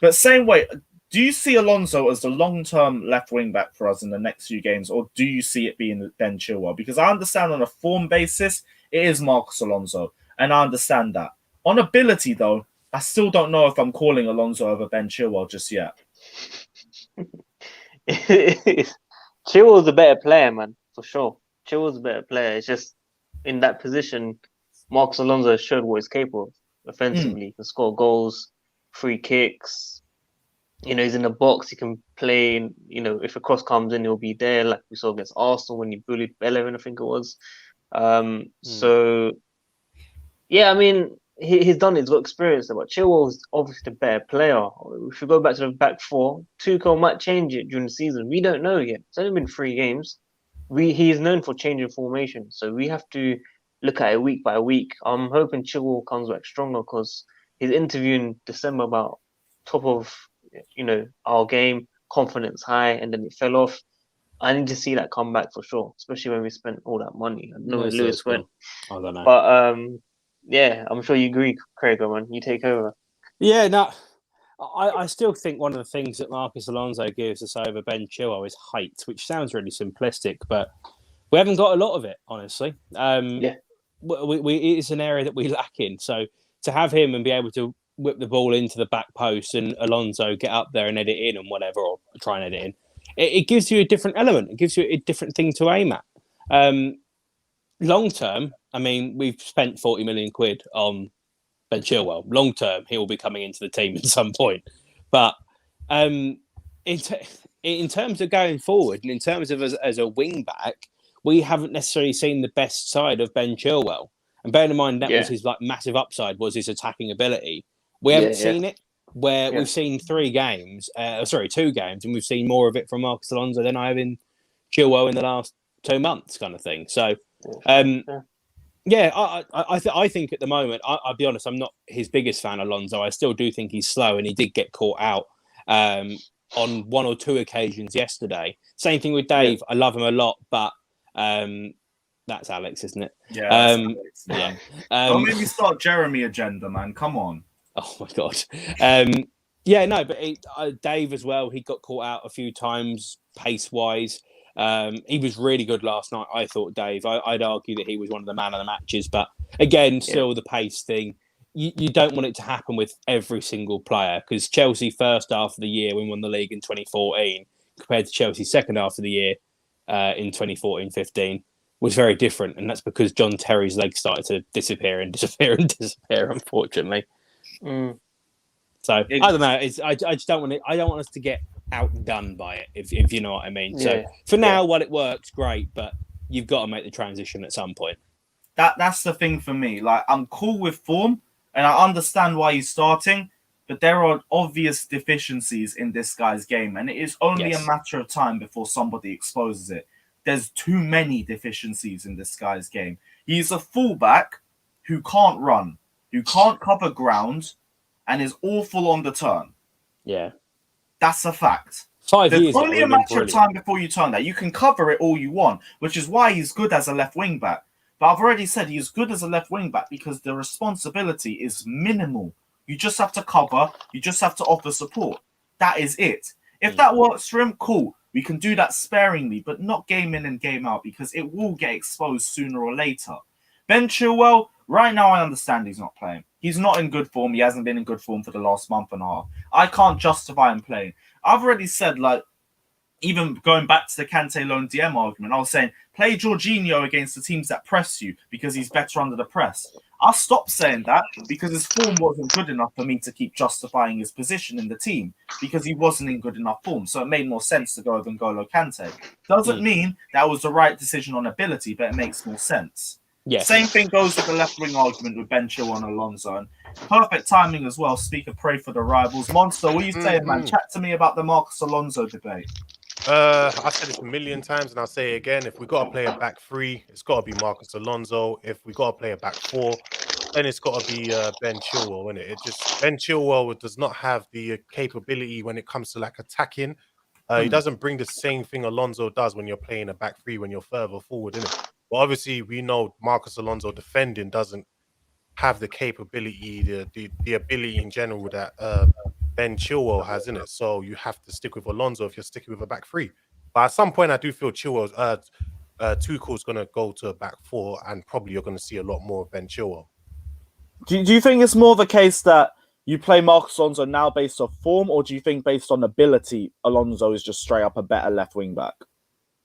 But same way, do you see Alonso as the long-term left wing back for us in the next few games, or do you see it being Ben Chilwell? Because I understand on a form basis, it is Marcos Alonso, and I understand that. On ability, though, I still don't know if I'm calling Alonso over Ben Chilwell just yet. Chilwell's a better player, man, for sure. Chilwell's a better player. It's just in that position, Marcos Alonso showed what he's capable of offensively. He can score goals, free kicks. You know, he's in the box. He can play. You know, if a cross comes in, he'll be there. Like we saw against Arsenal when he bullied Bellerin, I think it was. So, yeah, I mean, he's done it. He's got experience. But Chilwell's obviously the better player. If we go back to the back four, Tuchel might change it during the season. We don't know yet. It's only been 3 games. He's known for changing formation, so we have to look at it week by week. I'm hoping Chilwell comes back stronger because his interview in December about top of our game, confidence high, and then it fell off. I need to see that come back for sure, especially when we spent all that money. I don't know where Lewis went. I don't know. But yeah, I'm sure you agree, Craig, man. You take over. Yeah, no, I still think one of the things that Marcos Alonso gives us over Ben Chilwell is height, which sounds really simplistic, but we haven't got a lot of it, honestly. It's an area that we lack in. So to have him and be able to whip the ball into the back post and Alonso get up there and edit in and whatever, or try and edit in, it gives you a different element. It gives you a different thing to aim at. Long term, I mean, we've spent 40 million quid on Ben Chilwell. Long term, he will be coming into the team at some point. But in terms of going forward and in terms of as a wing back, we haven't necessarily seen the best side of Ben Chilwell. And bearing in mind that was his massive upside, was his attacking ability. We haven't seen it. We've seen 2 games, and we've seen more of it from Marcos Alonso than I have in Chilwell in the last 2 months, kind of thing. So, I think at the moment, I'll be honest, I'm not his biggest fan, Alonso. I still do think he's slow, and he did get caught out on 1 or 2 occasions yesterday. Same thing with Dave. I love him a lot, but that's Alex, isn't it? Yeah. Don't make me start Jeremy agenda, man. Come on. Oh my god. But Dave as well. He got caught out a few times pace wise. He was really good last night, I thought, Dave. I'd argue that he was one of the man of the matches. But again, still the pace thing. You don't want it to happen with every single player, because Chelsea first half of the year when we won the league in 2014 compared to Chelsea second half of the year in 2014-15 was very different. And that's because John Terry's legs started to disappear, unfortunately. Mm. So I don't know. I just don't want it. I don't want us to get outdone by it, if you know what I mean. So for now, while it works, great, but you've got to make the transition at some point. That's the thing for me. Like, I'm cool with form, and I understand why he's starting, but there are obvious deficiencies in this guy's game, and it is only a matter of time before somebody exposes it. There's too many deficiencies in this guy's game. He's a fullback who can't run, who can't cover ground, and is awful on the turn. Yeah. That's a fact. 5 years. There's only a matter of time before you turn that. You can cover it all you want, which is why he's good as a left wing back. But I've already said he's good as a left wing back because the responsibility is minimal. You just have to cover. You just have to offer support. That is it. If that works for him, cool. We can do that sparingly, but not game in and game out, because it will get exposed sooner or later. Ben Chilwell, right now I understand he's not playing. He's not in good form. He hasn't been in good form for the last month and a half. I can't justify him playing. I've already said, like, even going back to the Kante loan DM argument, I was saying, play Jorginho against the teams that press you because he's better under the press. I stopped saying that because his form wasn't good enough for me to keep justifying his position in the team, because he wasn't in good enough form. So it made more sense to go with N'Golo Kante. Doesn't mean that was the right decision on ability, but it makes more sense. Yes. Same thing goes with the left wing argument with Ben Chilwell and Alonso. And perfect timing as well. Speak of pray for the rivals. Monster, what are you saying, man? Chat to me about the Marcus Alonso debate. I've said this a million times, and I'll say it again. If we got to play a back three, it's got to be Marcus Alonso. If we got to play a back four, then it's got to be Ben Chilwell, isn't it? It just Ben Chilwell does not have the capability when it comes to like attacking. He doesn't bring the same thing Alonso does when you're playing a back three when you're further forward, isn't it? But obviously, we know Marcus Alonso defending doesn't have the capability, the ability in general that Ben Chilwell has in it. So you have to stick with Alonso if you're sticking with a back three. But at some point, I do feel Chilwell's Tuchel's going to go to a back four, and probably you're going to see a lot more of Ben Chilwell. Do you think it's more the case that you play Marcus Alonso now based off form, or do you think based on ability, Alonso is just straight up a better left wing back?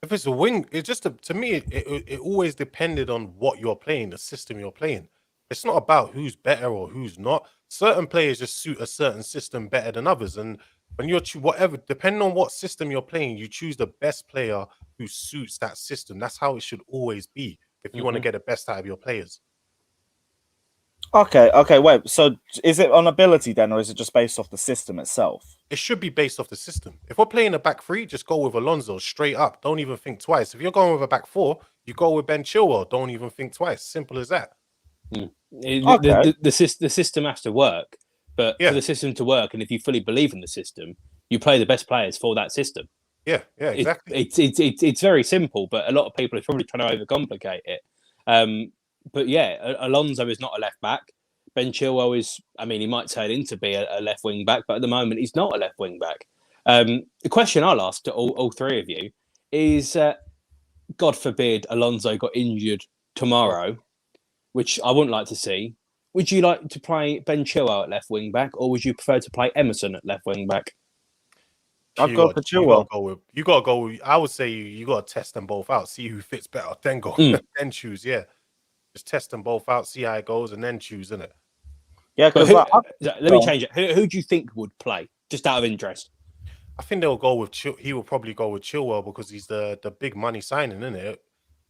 If it's a wing, it's just to me, it always depended on what you're playing, the system you're playing. It's not about who's better or who's not. Certain players just suit a certain system better than others. And when you're whatever, depending on what system you're playing, you choose the best player who suits that system. That's how it should always be if you want to get the best out of your players. Okay, wait. So is it on ability then, or is it just based off the system itself? It should be based off the system. If we're playing a back three, just go with Alonso straight up. Don't even think twice. If you're going with a back four, you go with Ben Chilwell. Don't even think twice. Simple as that. The system has to work, but for the system to work, and if you fully believe in the system, you play the best players for that system. Yeah, exactly. It's very simple, but a lot of people are probably trying to overcomplicate it. But yeah, Alonso is not a left back. Ben Chilwell is, I mean, he might turn into be a left wing back, but at the moment he's not a left wing back. The question I'll ask to all three of you is, God forbid Alonso got injured tomorrow, which I wouldn't like to see. Would you like to play Ben Chilwell at left wing back, or would you prefer to play Emerson at left wing back? I'd go for Chilwell. You got to go with, I would say you got to test them both out, see who fits better, then go, then choose. Yeah, just test them both out, see how it goes, and then choose, innit? Yeah, because let me change it. Who do you think would play? Just out of interest. I think they'll go with he will probably go with Chilwell because he's the big money signing, isn't it?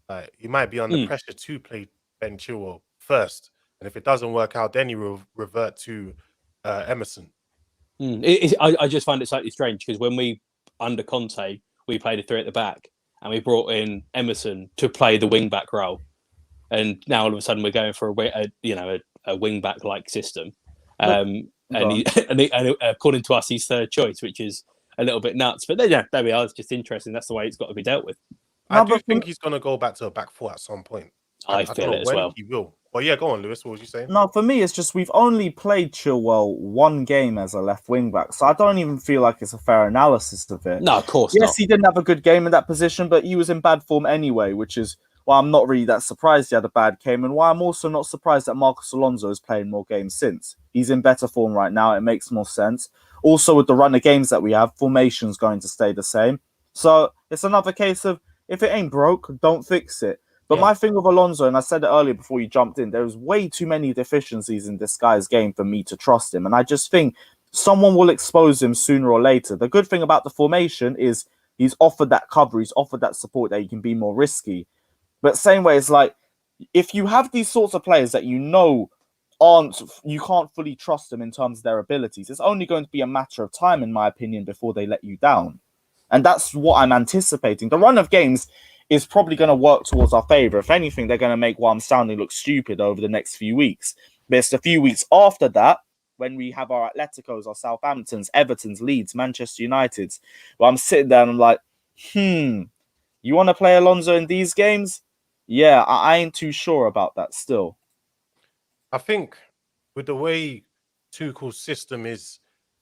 Like, he might be under pressure to play Ben Chilwell first, and if it doesn't work out, then he will revert to Emerson. I just find it slightly strange because when we under Conte, we played a three at the back, and we brought in Emerson to play the wing back role, and now all of a sudden we're going for a wing back like system, and according to us, he's third choice, which is a little bit nuts. But there we are. It's just interesting. That's the way it's got to be dealt with. I do think he's going to go back to a back four at some point. I feel it as well. He will. Well, yeah, go on, Lewis. What was you saying? No, for me, it's just we've only played Chilwell one game as a left wing back, so I don't even feel like it's a fair analysis of it. No, of course Yes, not. he didn't have a good game in that position, but he was in bad form anyway, which is why I'm not really that surprised he had a bad game, and why I'm also not surprised that Marcos Alonso is playing more games since. He's in better form right now. It makes more sense. Also, with the run of games that we have, formation's going to stay the same. So it's another case of if it ain't broke, don't fix it. But Yeah. my thing with Alonso, and I said it earlier before you jumped in, there was way too many deficiencies in this guy's game for me to trust him. And I just think someone will expose him sooner or later. The good thing about the formation is he's offered that cover, he's offered that support that he can be more risky. But same way, it's like if you have these sorts of players that you can't fully trust them in terms of their abilities, it's only going to be a matter of time, in my opinion, before they let you down. And that's what I'm anticipating. The run of games is probably going to work towards our favour. If anything, they're going to make what I'm sounding look stupid over the next few weeks. But it's the few weeks after that, when we have our Atleticos, our Southamptons, Evertons, Leeds, Manchester Uniteds, where I'm sitting there and I'm like, you want to play Alonso in these games? Yeah, I ain't too sure about that still. I think with the way Tuchel's system is,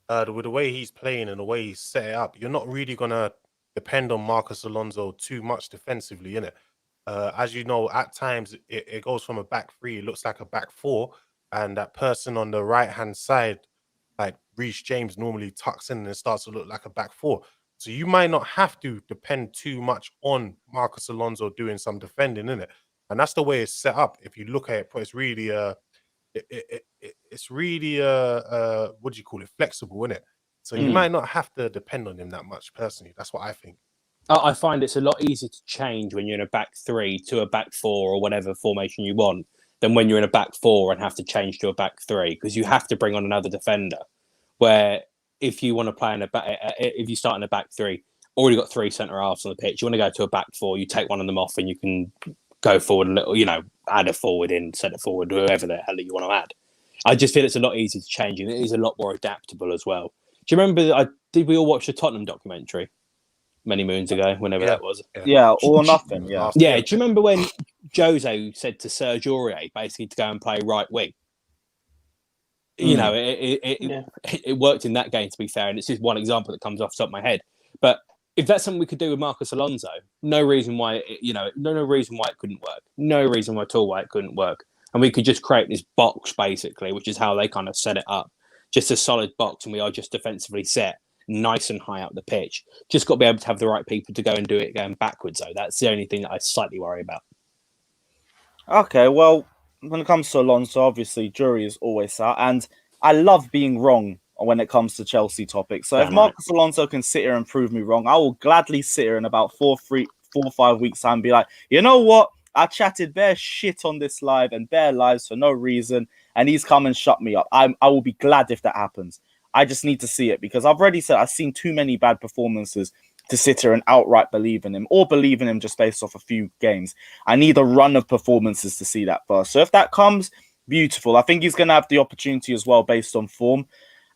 with the way he's playing and the way he's set it up, you're not really going to depend on Marcos Alonso too much defensively, innit? As you know, at times it goes from a back three, it looks like a back four, and that person on the right-hand side, like Reece James, normally tucks in and it starts to look like a back four. So you might not have to depend too much on Marcos Alonso doing some defending, innit? And that's the way it's set up. If you look at it, it's really it's really what do you call it, flexible, isn't it? So you might not have to depend on him that much personally. That's what I think. I find it's a lot easier to change when you're in a back three to a back four or whatever formation you want than when you're in a back four and have to change to a back three, because you have to bring on another defender. Where if you want to play in a back, if you start in a back three, already got three centre halves on the pitch, you want to go to a back four, you take one of them off and you can go forward a little, add a forward in, centre forward, whoever the hell you want to add. I just feel it's a lot easier to change, and it is a lot more adaptable as well. Do you remember? Did we all watch the Tottenham documentary many moons ago? Whenever that was. Yeah, all or nothing. Yeah. Yeah. Do you remember when Jose said to Serge Aurier basically to go and play right wing? It worked in that game, to be fair, and it's just one example that comes off the top of my head. But if that's something we could do with Marcos Alonso, no reason why no reason why it couldn't work. No reason at all why it couldn't work. And we could just create this box, basically, which is how they kind of set it up. Just a solid box, and we are just defensively set, nice and high up the pitch. Just got to be able to have the right people to go and do it going backwards, though. That's the only thing that I slightly worry about. Okay, well, when it comes to Alonso, obviously, jury is always out. And I love being wrong when it comes to Chelsea topics. So if Marcos Alonso can sit here and prove me wrong, I will gladly sit here in about 4 or 5 weeks' time and be like, you know what? I chatted bare shit on this live and bare lives for no reason, and he's come and shut me up. I will be glad if that happens. I just need to see it, because I've already said I've seen too many bad performances to sit here and outright believe in him, or believe in him just based off a few games. I need a run of performances to see that first. So if that comes, beautiful. I think he's going to have the opportunity as well based on form.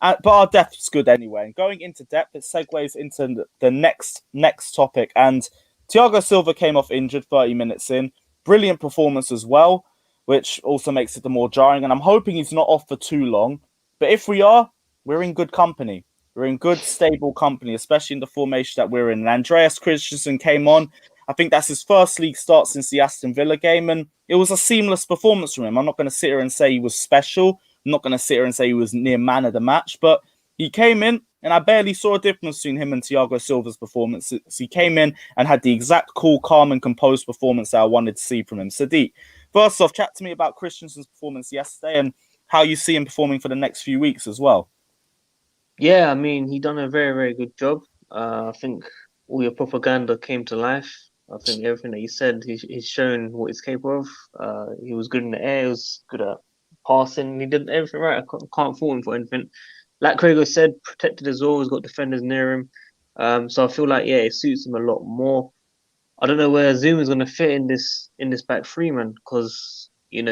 But our depth's good anyway. And going into depth, it segues into the next topic. And Thiago Silva came off injured 30 minutes in. Brilliant performance as well, which also makes it the more jarring. And I'm hoping he's not off for too long. But if we are, we're in good company. We're in good, stable company, especially in the formation that we're in. And Andreas Christensen came on. I think that's his first league start since the Aston Villa game. And it was a seamless performance from him. I'm not going to sit here and say he was special. I'm not going to sit here and say he was near man of the match. But he came in, and I barely saw a difference between him and Thiago Silva's performance. He came in and had the exact cool, calm, and composed performance that I wanted to see from him. Sadiq, first off, chat to me about Christensen's performance yesterday and how you see him performing for the next few weeks as well. Yeah, I mean, he done a very, very good job. I think all your propaganda came to life. I think everything that he said, he's shown what he's capable of. He was good in the air. He was good at passing. He did everything right. I can't fault him for anything. Like Craig said, protected as well. He's got defenders near him. So I feel like, yeah, it suits him a lot more. I don't know where Zouma is going to fit in this back three, man, because,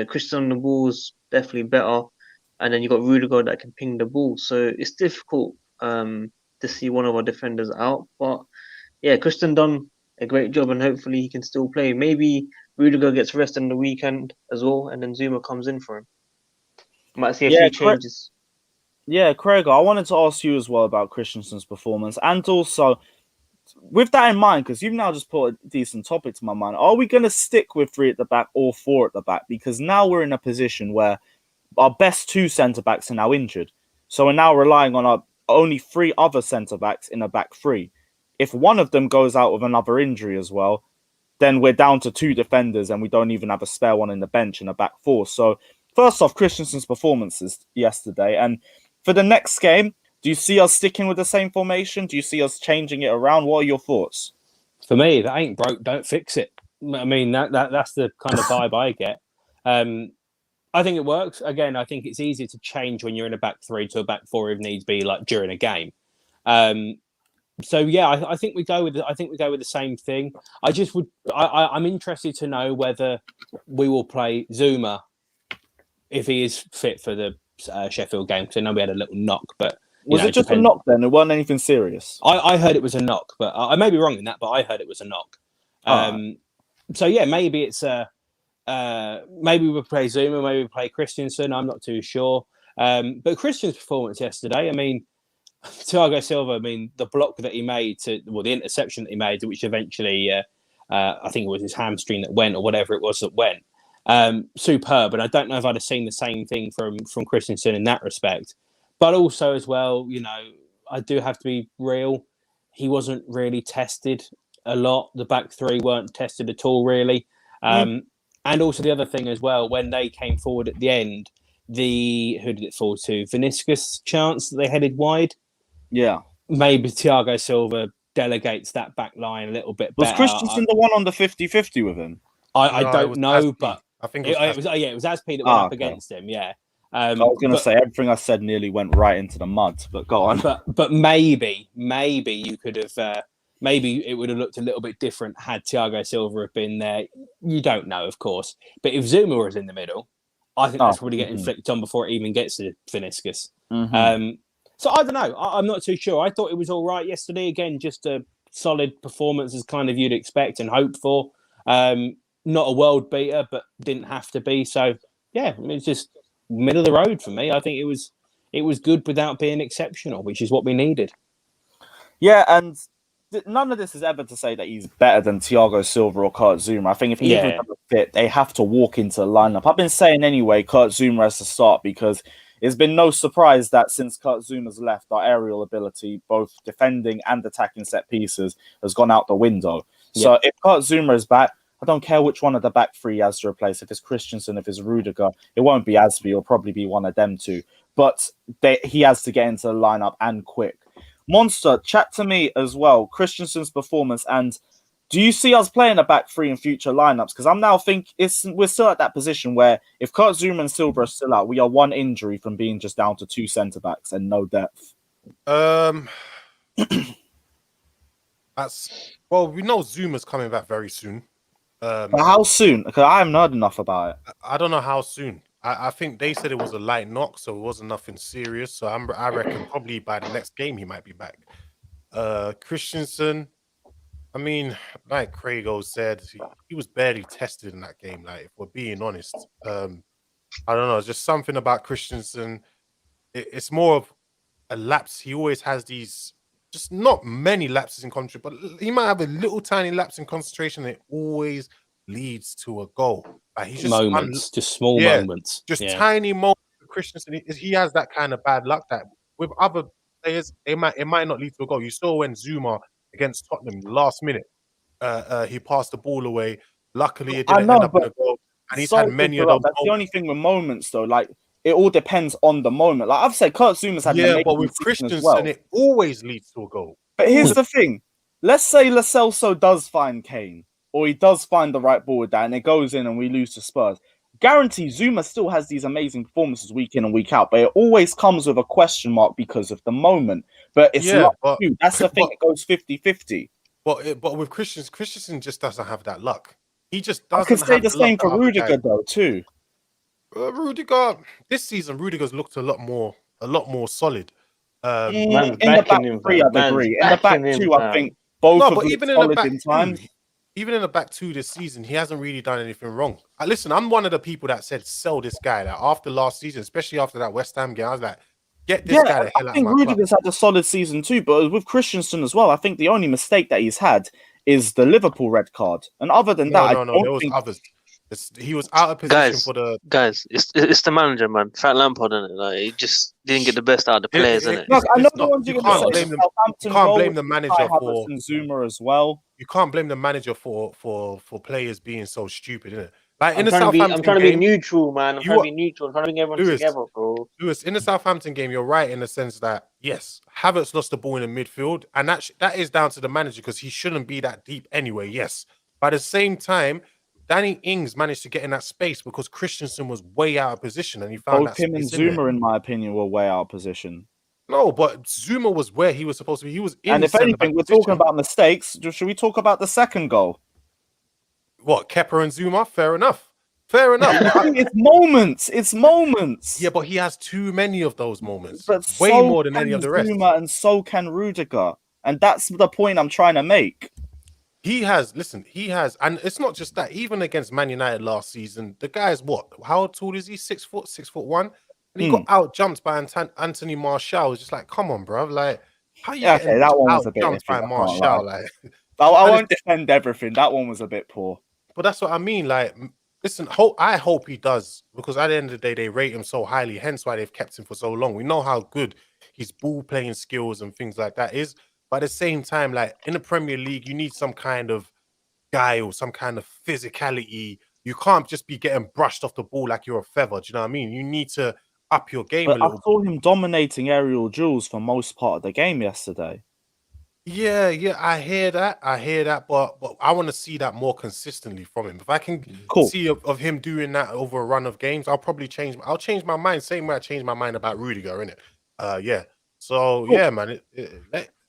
Christian on the ball is definitely better. And then you got Rudiger that can ping the ball. So it's difficult to see one of our defenders out. But yeah, Christian done a great job, and hopefully he can still play. Maybe Rudiger gets rest on the weekend as well, and then Zouma comes in for him. Might see a few changes. Yeah, Craig, I wanted to ask you as well about Christensen's performance, and also with that in mind, because you've now just put a decent topic to my mind, are we going to stick with 3 at the back or 4 at the back? Because now we're in a position where our best 2 centre-backs are now injured. So we're now relying on our only 3 other centre-backs in a back 3. If one of them goes out with another injury as well, then we're down to 2 defenders and we don't even have a spare one in the bench in a back 4. So first off, Christensen's performances yesterday, and for the next game, do you see us sticking with the same formation? Do you see us changing it around? What are your thoughts? For me, that ain't broke, don't fix it. I mean, that's the kind of vibe I get. I think it works. Again, I think it's easier to change when you're in a back 3 to a back 4 if needs be, like during a game. So yeah, I think we go with the same thing. I'm interested to know whether we will play Zouma if he is fit for the Sheffield game, because I know we had a little knock, but was it just a knock then? It wasn't anything serious. I heard it was a knock, but I may be wrong in that, but I heard it was a knock. So yeah, maybe it's maybe we'll play Zouma, maybe we'll play Christensen. I'm not too sure. But Christian's performance yesterday, I mean, Thiago Silva, I mean, the block that he made the interception that he made, which eventually, I think it was his hamstring that went, or whatever it was that went. Superb, and I don't know if I'd have seen the same thing from Christensen in that respect. But also as well, you know, I do have to be real. He wasn't really tested a lot. The back 3 weren't tested at all, really. And also the other thing as well, when they came forward at the end, who did it fall to? Vinicius chance that they headed wide. Yeah. Maybe Thiago Silva delegates that back line a little bit better. Was Christensen the one on the 50-50 with him? I don't know, but I think it was Azpi that went up against him. Yeah, I was going to say everything I said nearly went right into the mud, but go on. But maybe you could have maybe it would have looked a little bit different had Thiago Silva have been there. You don't know, of course, but if Zouma was in the middle, I think that's probably getting flicked on before it even gets to Vinicius. So I don't know. I'm not too sure. I thought it was all right yesterday. Again, just a solid performance as kind of you'd expect and hope for. Not a world beater, but didn't have to be. So yeah, it's just middle of the road for me. I think it was good without being exceptional, which is what we needed. Yeah, and none of this is ever to say that he's better than Thiago Silva or Kurt Zouma. I think if either of them fit, they have to walk into the lineup. I've been saying anyway, Kurt Zouma has to start because it's been no surprise that since Kurt Zouma's left, our aerial ability, both defending and attacking set pieces, has gone out the window. So if Kurt Zouma is back, I don't care which one of the back 3 he has to replace. If it's Christensen, if it's Rudiger, it won't be Azpi. It'll probably be one of them 2. But he has to get into the lineup and quick. Monster, chat to me as well. Christensen's performance, and do you see us playing a back 3 in future lineups? Because I'm now thinking we're still at that position where if Kurt Zouma and Silva are still out, we are 1 injury from being just down to 2 centre backs and no depth. We know Zuma's coming back very soon. But how soon? Because I haven't heard enough about it. I don't know how soon. I think they said it was a light knock, so it wasn't nothing serious. So I reckon probably by the next game he might be back. Christensen, I mean, like Craigo said, he was barely tested in that game. Like, if we're being honest, I don't know. It's just something about Christensen. It's more of a lapse. He always has these, just not many lapses in concentration, but he might have a little tiny lapse in concentration. And it always leads to a goal. Like, he's just moments, just small moments, just tiny moments. Christensen, he has that kind of bad luck that with other players, it might not lead to a goal. You saw when Zouma against Tottenham last minute, he passed the ball away. Luckily, it didn't end up in a goal. And he's had many of those. That's the only thing with moments, though. Like, it all depends on the moment. Like I've said, Kurt Zouma's had an but with Christensen, it always leads to a goal. But here's the thing: let's say Lo Celso does find Kane, or he does find the right ball with that, and it goes in, and we lose to Spurs. Guarantee Zouma still has these amazing performances week in and week out, but it always comes with a question mark because of the moment. But it's not true. That's the thing. It goes 50-50. But with Christensen just doesn't have that luck. He just doesn't. I could say the same for Rudiger though too. Rudiger, this season, Rudiger's looked a lot more solid. In the back 3, I'd agree. In the back 2, I think both No, of but them even in the solid back in times. even in the back two this season, he hasn't really done anything wrong. Listen, I'm one of the people that said sell this guy. Like after last season, especially after that West Ham game, I was like, get this guy the I hell out of think my club. Rudiger's had a solid season too, but with Christensen as well, I think the only mistake that he's had is the Liverpool red card. And other than that, I No. don't There was think others. He was out of position for the. Guys, it's the manager, man. Frank Lampard, isn't it? Like he just didn't get the best out of the players, isn't it? Look, I know It's the not. ones You you're going to can't say. blame The them. You Southampton can't goal blame with the Kai manager Havertz for. and Zouma as well. You can't blame the manager for players being so stupid, innit? Like in I'm the trying to be. I'm Southampton trying to be game, neutral, man. I'm you trying to were be neutral. I'm trying to bring everyone Lewis. together, bro. Lewis, in the Southampton game, you're right in the sense that yes, Havertz lost the ball in the midfield, and that is down to the manager because he shouldn't be that deep anyway. Yes, but at the same time, Danny Ings managed to get in that space because Christensen was way out of position, and he found Both that him and space in there. Zouma, in my opinion, were way out of position. No, but Zuma was where he was supposed to be. He was in And if anything, we're talking about mistakes. Should we talk about the second goal? what Kepa and Zuma. Fair enough. Fair enough. It's moments. It's moments. Yeah, but he has too many of those moments. But Way so more than any can of the rest. Zouma and so can Rudiger. And that's the point I'm trying to make. He has, and it's not just that. Even against Man United last season, the guy's what? How tall is he? 6 foot, 6'1", and he got out jumped by Anthony Martial. It's just like, come on, bro. Like, how you getting that one was out a bit jumped iffy, by I can't Martial? lie. Like, I won't defend everything. That one was a bit poor. but that's what I mean. Like, listen, I hope he does because at the end of the day, they rate him so highly. Hence why they've kept him for so long. We know how good his ball playing skills and things like that is. But at the same time, like in the Premier League, you need some kind of guy or some kind of physicality. You can't just be getting brushed off the ball like you're a feather. Do you know what I mean? You need to up your game a little. I saw him dominating aerial duels for most part of the game yesterday. Yeah, I hear that, but I want to see that more consistently from him. If I can see of him doing that over a run of games, I'll change my mind. Same way I changed my mind about Rudiger, innit? Yeah. So yeah, man,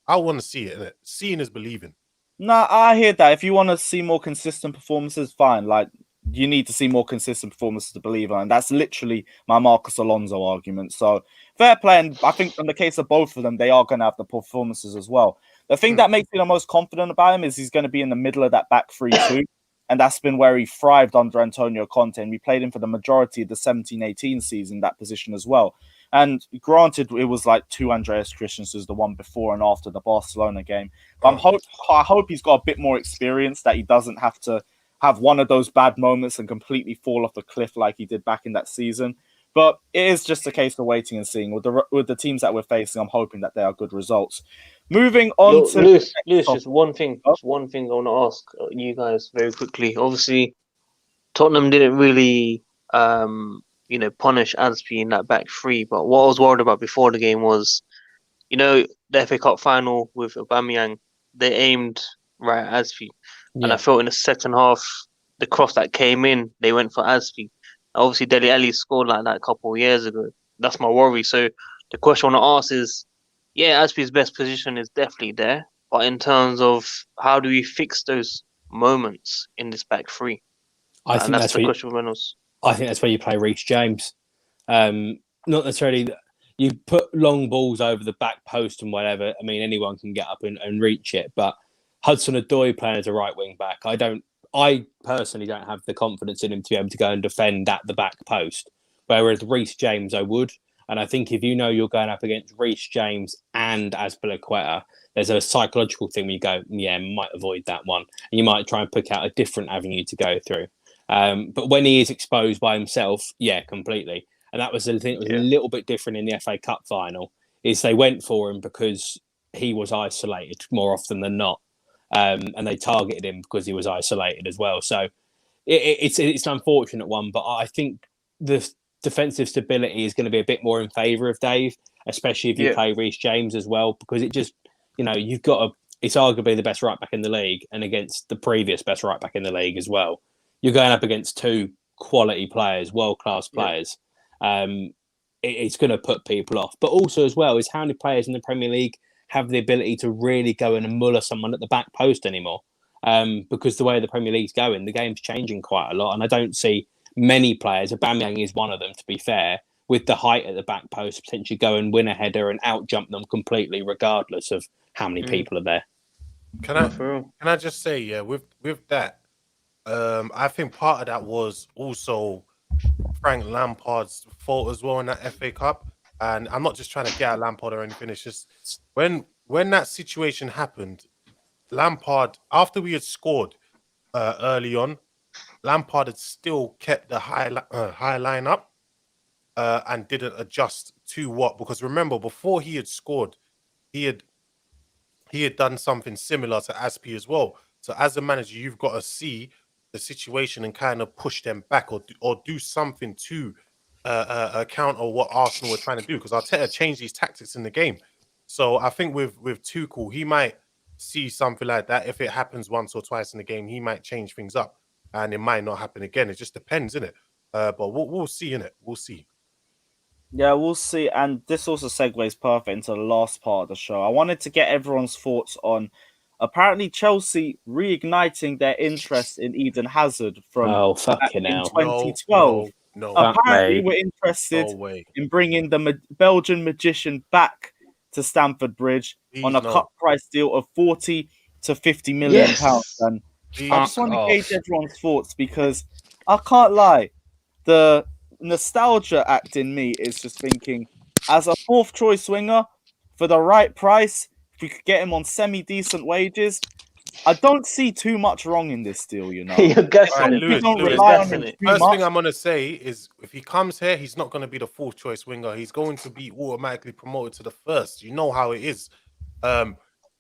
I want to see it. Innit? Seeing is believing. Nah, I hear that. If you want to see more consistent performances, fine. Like, you need to see more consistent performances to believe in. And that's literally my Marcus Alonso argument. So, fair play. And I think in the case of both of them, they are going to have the performances as well. The thing that makes me the most confident about him is he's going to be in the middle of that back 3-2. And that's been where he thrived under Antonio Conte. And we played him for the majority of the 17-18 season, that position as well. And granted, it was like two Andreas Christensen's, the one before and after the Barcelona game. But I hope he's got a bit more experience, that he doesn't have to have one of those bad moments and completely fall off the cliff like he did back in that season. But it is just a case of waiting and seeing. With the teams that we're facing, I'm hoping that they are good results. Moving on to Lewis, just one thing. Just one thing I want to ask you guys very quickly. Obviously, Tottenham didn't really punish Aspi in that back three. But what I was worried about before the game was, the FA Cup final with Aubameyang, they aimed right at Aspi. Yeah. And I felt in the second half, the cross that came in, they went for Aspi. Obviously, Dele Alli scored like that a couple of years ago. That's my worry. So the question I want to ask is, Aspi's best position is definitely there. But in terms of how do we fix those moments in this back three? I think that's the question for Reynolds. I think that's where you play Reece James. Not necessarily you put long balls over the back post and whatever. I mean, anyone can get up and reach it. But Hudson-Odoi playing as a right wing back, I personally don't have the confidence in him to be able to go and defend at the back post. Whereas Reece James, I would. And I think if you know you're going up against Reece James and Azpilicueta, there's a psychological thing where you go, might avoid that one. And you might try and pick out a different avenue to go through. But when he is exposed by himself, completely. And that was the thing that was a little bit different in the FA Cup final, is they went for him because he was isolated more often than not. And they targeted him because he was isolated as well. So it's an unfortunate one, but I think the defensive stability is going to be a bit more in favour of Dave, especially if you play Reece James as well, because it just, you've got it's arguably the best right back in the league and against the previous best right back in the league as well. You're going up against two quality players, world-class players. It's going to put people off. But also as well is how many players in the Premier League have the ability to really go in and muller someone at the back post anymore. Because the way the Premier League's going, the game's changing quite a lot. And I don't see many players, Aubameyang is one of them, to be fair, with the height at the back post, potentially go and win a header and out-jump them completely, regardless of how many people are there. Can No, I for real. can I just say, yeah, with that, I think part of that was also Frank Lampard's fault as well in that FA Cup. And I'm not just trying to get at Lampard or anything. It's just when that situation happened, Lampard, after we had scored early on, Lampard had still kept the high line up and didn't adjust to what, because remember, before he had scored, he had done something similar to Aspi as well. So as a manager, you've got to see the situation and kind of push them back, or do something to counter what Arsenal were trying to do, because Arteta changed these tactics in the game. So I think with Tuchel, he might see something like that. If it happens once or twice in the game, he might change things up, and it might not happen again. It just depends, innit? But we'll see, innit? We'll see. Yeah, we'll see. And this also segues perfect into the last part of the show. I wanted to get everyone's thoughts on apparently Chelsea reigniting their interest in Eden Hazard from Oh, back fucking in hell. 2012. No. Fuck Apparently, me. we're interested No way. in bringing the Belgian magician back to Stamford Bridge on a Please, no. cut price deal of 40 to 50 million pounds. Yes. And Please. I just want to Fuck gauge off. everyone's thoughts, because I can't lie, the nostalgia act in me is just thinking, as a fourth choice winger, for the right price, if we could get him on semi-decent wages, I don't see too much wrong in this deal, you know. You're guessing Alright, it. We don't Lewis, rely on guessing him it. too First much. thing I'm gonna say is, if he comes here, he's not gonna be the fourth choice winger. He's going to be automatically promoted to the first. You know how it is.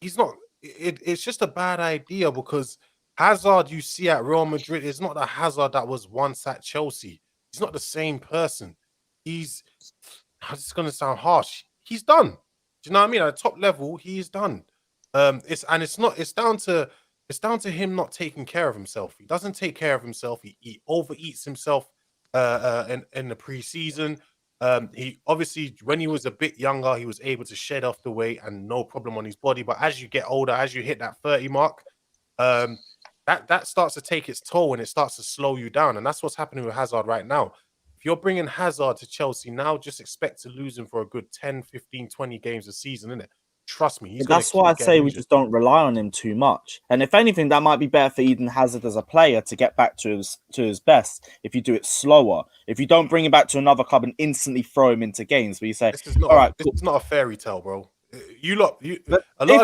He's not. It's just a bad idea, because Hazard you see at Real Madrid is not the Hazard that was once at Chelsea. He's not the same person. He's. It's gonna sound harsh. He's done. Do you know what I mean? At the top level, he's done. It's not. It's down to him not taking care of himself. He doesn't take care of himself. He overeats himself in the preseason. He obviously, when he was a bit younger, he was able to shed off the weight and no problem on his body. But as you get older, as you hit that 30 mark, that starts to take its toll, and it starts to slow you down. And that's what's happening with Hazard right now. If you're bringing Hazard to Chelsea now, just expect to lose him for a good 10, 15, 20 games a season, innit? Trust me. That's why I say we just don't rely on him too much. And if anything, that might be better for Eden Hazard as a player to get back to his best if you do it slower. If you don't bring him back to another club and instantly throw him into games where you say, This is not, all right, this cool. is not a fairy tale, bro. A lot of the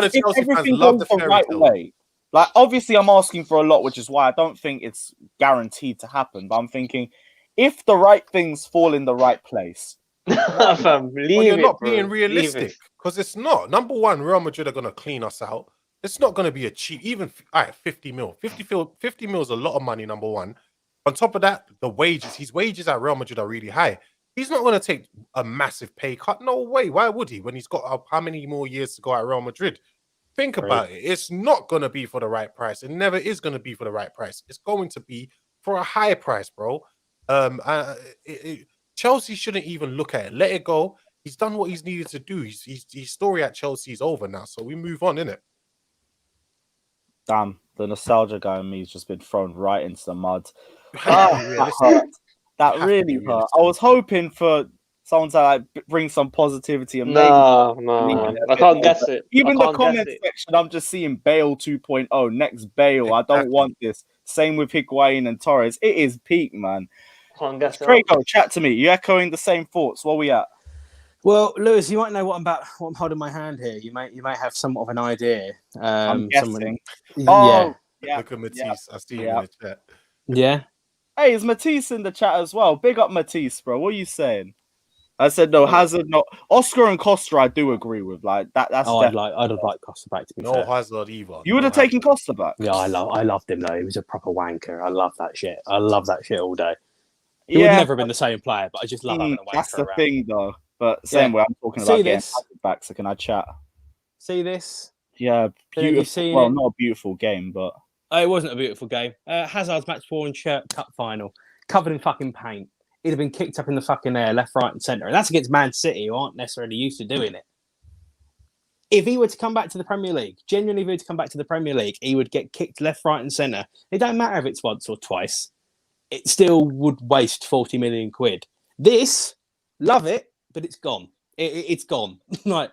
If Chelsea fans everything love goes the the fairy right tale. way, like obviously I'm asking for a lot, which is why I don't think it's guaranteed to happen. But I'm thinking, if the right things fall in the right place, Fam, But leave you're it, not bro. being Leave realistic, it. because it's not. Number one, Real Madrid are going to clean us out. It's not going to be a cheap, even 50 mil. 50 mil is a lot of money, number one. On top of that, the wages, his wages at Real Madrid are really high. He's not going to take a massive pay cut. No way. Why would he, when he's got how many more years to go at Real Madrid? Think about it. It's not going to be for the right price. It never is going to be for the right price. It's going to be for a high price, bro. Chelsea shouldn't even look at it. Let it go. He's done what he's needed to do. His story at Chelsea is over now, so we move on, innit? damn, the nostalgia guy in me has just been thrown right into the mud. You have to be That realistic. hurt. That You have to really be hurt. realistic. I was hoping for someone to like bring some positivity and maybe No, leave no. it a I bit can't more, guess but it. even I the can't guess comment it. section, I'm just seeing Bale 2.0, next Bale. I don't Exactly. want this. Same with Higuain and Torres. It is peak, man. Can't guess it. Crago, chat to me. You echoing the same thoughts? Where we at? Well, Lewis, you might know what I'm holding my hand here. You may have somewhat of an idea. I'm guessing. Yeah. Oh, yeah. Look at Matisse. yeah, I see him yeah. in the chat. Yeah. Hey, is Matisse in the chat as well? Big up Matisse, bro. What are you saying? I said no. Hazard, no. Oscar and Costa, I do agree with. Like that. That's I'd definitely. have liked Costa back, to be No fair. Hazard either. You would have taken Costa back. Yeah, I loved him though. He was a proper wanker. I love that shit. I love that shit all day. He would never have been the same player, but I just love having a wanker That's the around. thing, though. But same way, I'm talking See about getting this? Hazard back. So can I chat? See this? Yeah, Have you beautiful. seen Well, it? not a beautiful game, but Oh, it wasn't a beautiful game. Hazard's match 4 in Shirt Cup final, covered in fucking paint. He'd have been kicked up in the fucking air, left, right, and centre. And that's against Man City, who aren't necessarily used to doing it. If he were to come back to the Premier League, genuinely, if he were to come back to the Premier League, he would get kicked left, right, and centre. It don't matter if it's once or twice. It still would waste 40 million quid. This, love it, but it's gone. It's gone. Like,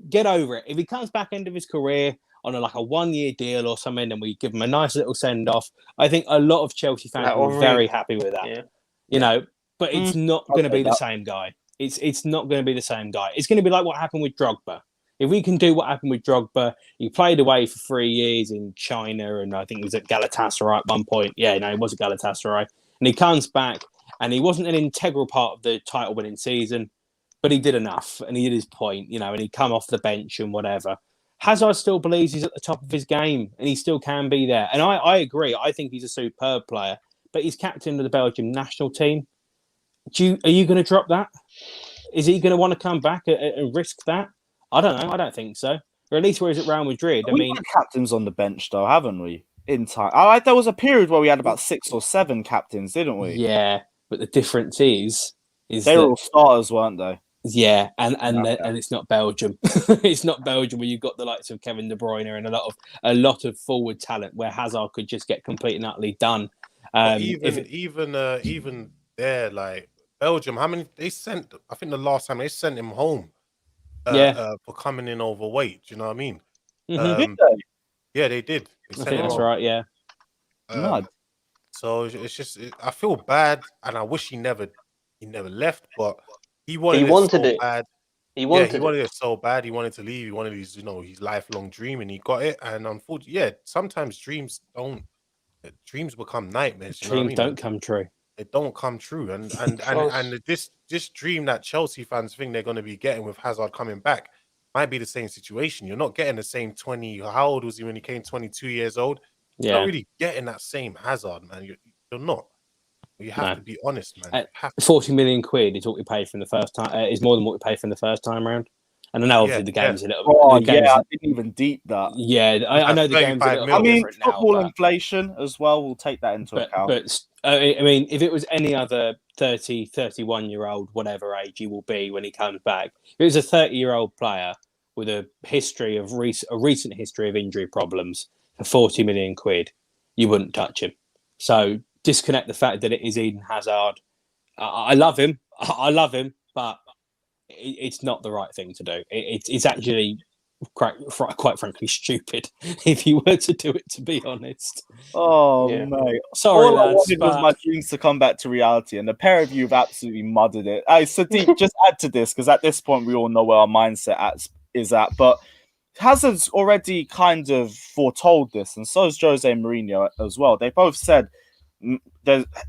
get over it. If he comes back end of his career, on a 1-year deal or something, and we give him a nice little send off. I think a lot of Chelsea fans Like were Henry. very happy with that. Yeah. You know, but it's not I'll going to take be the that. same guy. It's not going to be the same guy. It's going to be like what happened with Drogba. If we can do what happened with Drogba, he played away for 3 years in China, and I think he was at Galatasaray at one point. Yeah, no, he was at Galatasaray. And he comes back, and he wasn't an integral part of the title-winning season, but he did enough, and he did his point, and he'd come off the bench and whatever. Hazard still believes he's at the top of his game, and he still can be there. And I agree. I think he's a superb player, but he's captain of the Belgium national team. Are you going to drop that? Is he going to want to come back and risk that? I don't know. I don't think so. Or at least where he's at Real Madrid. I mean, had captains on the bench though, haven't we? In time, there was a period where we had about 6 or 7 captains, didn't we? yeah. But the difference is They that, were all starters, weren't they? yeah, and it's not Belgium. It's not Belgium where you've got the likes of Kevin De Bruyne and a lot of forward talent where Hazard could just get completely and utterly done. Even there, like Belgium, how many they sent? I think the last time they sent him home. For coming in overweight. Do you know what I mean? Did they? Yeah, they did. I think that's right. Yeah. So it's just I feel bad, and I wish he never left, but he wanted it so bad. He wanted it so bad. He wanted to leave. He wanted his lifelong dream, and he got it. And unfortunately, sometimes dreams become nightmares. Dreams don't come true. It don't come true, and this dream that Chelsea fans think they're going to be getting with Hazard coming back might be the same situation. You're not getting the same 20. How old was he when he came? 22 years old. Yeah. You're not really getting that same Hazard, man. You're not. You have to be honest, man. 40 million quid is what we paid from the first time. Is more than what we paid from the first time round. And I know obviously the game's a little bit. Oh, yeah, I didn't even deep that. Yeah, I know the game's a little bit different now. Football inflation as well, we'll take that into account. But I mean, if it was any other 30, 31-year-old, whatever age he will be when he comes back, if it was a 30-year-old player with a history of a recent history of injury problems for 40 million quid, you wouldn't touch him. So disconnect the fact that it is Eden Hazard. I love him. But it's not the right thing to do. It's actually quite frankly stupid if you were to do it, to be honest. Oh, mate. Sorry, all lads, I wanted was my dreams to come back to reality, and the pair of you have absolutely muddled it. Hey, Sadiq, just add to this, because at this point we all know where our mindset is at, but Hazard's already kind of foretold this, and so is Jose Mourinho as well. They both said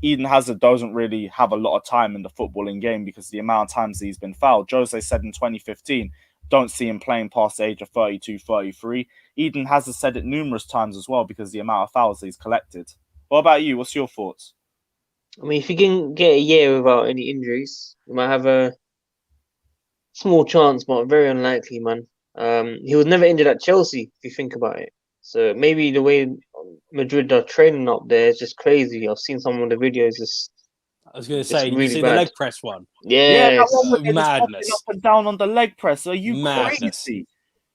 Eden Hazard doesn't really have a lot of time in the footballing game because the amount of times he's been fouled. Jose said in 2015, don't see him playing past the age of 32, 33. Eden Hazard said it numerous times as well because the amount of fouls he's collected. What about you? What's your thoughts? I mean, if you can get a year without any injuries, you might have a small chance, but very unlikely, man. He was never injured at Chelsea, if you think about it. So maybe the way Madrid are training up there is just crazy. I've seen some of the videos. I was going to say, really you see bad. the leg press one? Yeah, that one with madness. Up and down on the leg press. Are you Madness. crazy?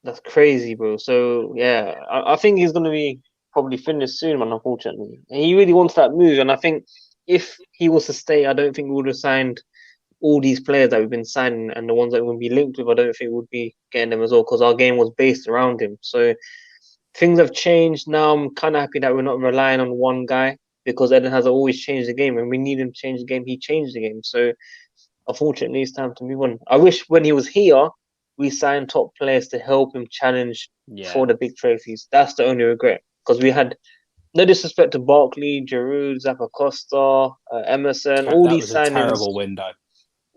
That's crazy, bro. So yeah, I think he's going to be probably finished soon, man. Unfortunately, and he really wants that move. And I think if he was to stay, I don't think we would have signed all these players that we've been signing, and the ones that would be linked with, I don't think we'd be getting them as well, because our game was based around him. So things have changed now. I'm kind of happy that we're not relying on one guy, because Eden has always changed the game, and we need him to change the game. He changed the game. So unfortunately, it's time to move on. I wish when he was here, we signed top players to help him challenge for the big trophies. That's the only regret, because we had, no disrespect to Barkley, Giroud, Zappacosta, Emerson, all these signings. Terrible window.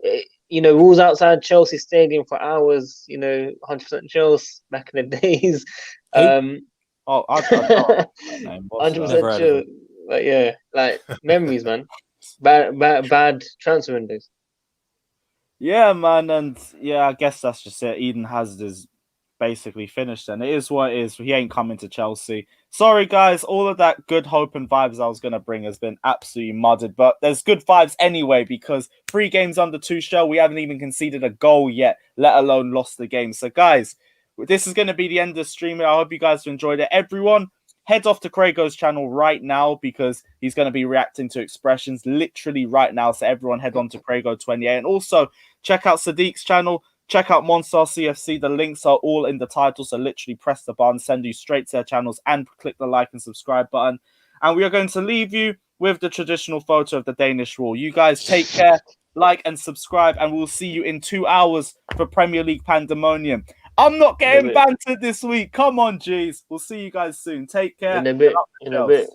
We was outside Chelsea Stadium for hours. 100% Chelsea back in the days. I 100% chill. But yeah, like memories, man. Bad transfer windows. Yeah, man, and yeah, I guess that's just it. Eden Hazard is basically finished, and it is what it is. He ain't coming to Chelsea. Sorry, guys. All of that good hope and vibes I was going to bring has been absolutely muddled, but there's good vibes anyway, because 3 games under Tuchel, we haven't even conceded a goal yet, let alone lost the game. So, guys, this is going to be the end of the stream. I hope you guys have enjoyed it. Everyone, head off to Craigo's channel right now, because he's going to be reacting to expressions literally right now. So everyone head on to Craigo28, and also check out Sadiq's channel. Check out Monstar CFC. The links are all in the title, so literally press the button, send you straight to their channels, and click the like and subscribe button. And we are going to leave you with the traditional photo of the Danish wall. You guys take care, like and subscribe, and we'll see you in 2 hours for Premier League Pandemonium. I'm not getting bantered this week. Come on, G's. We'll see you guys soon. Take care. In a bit.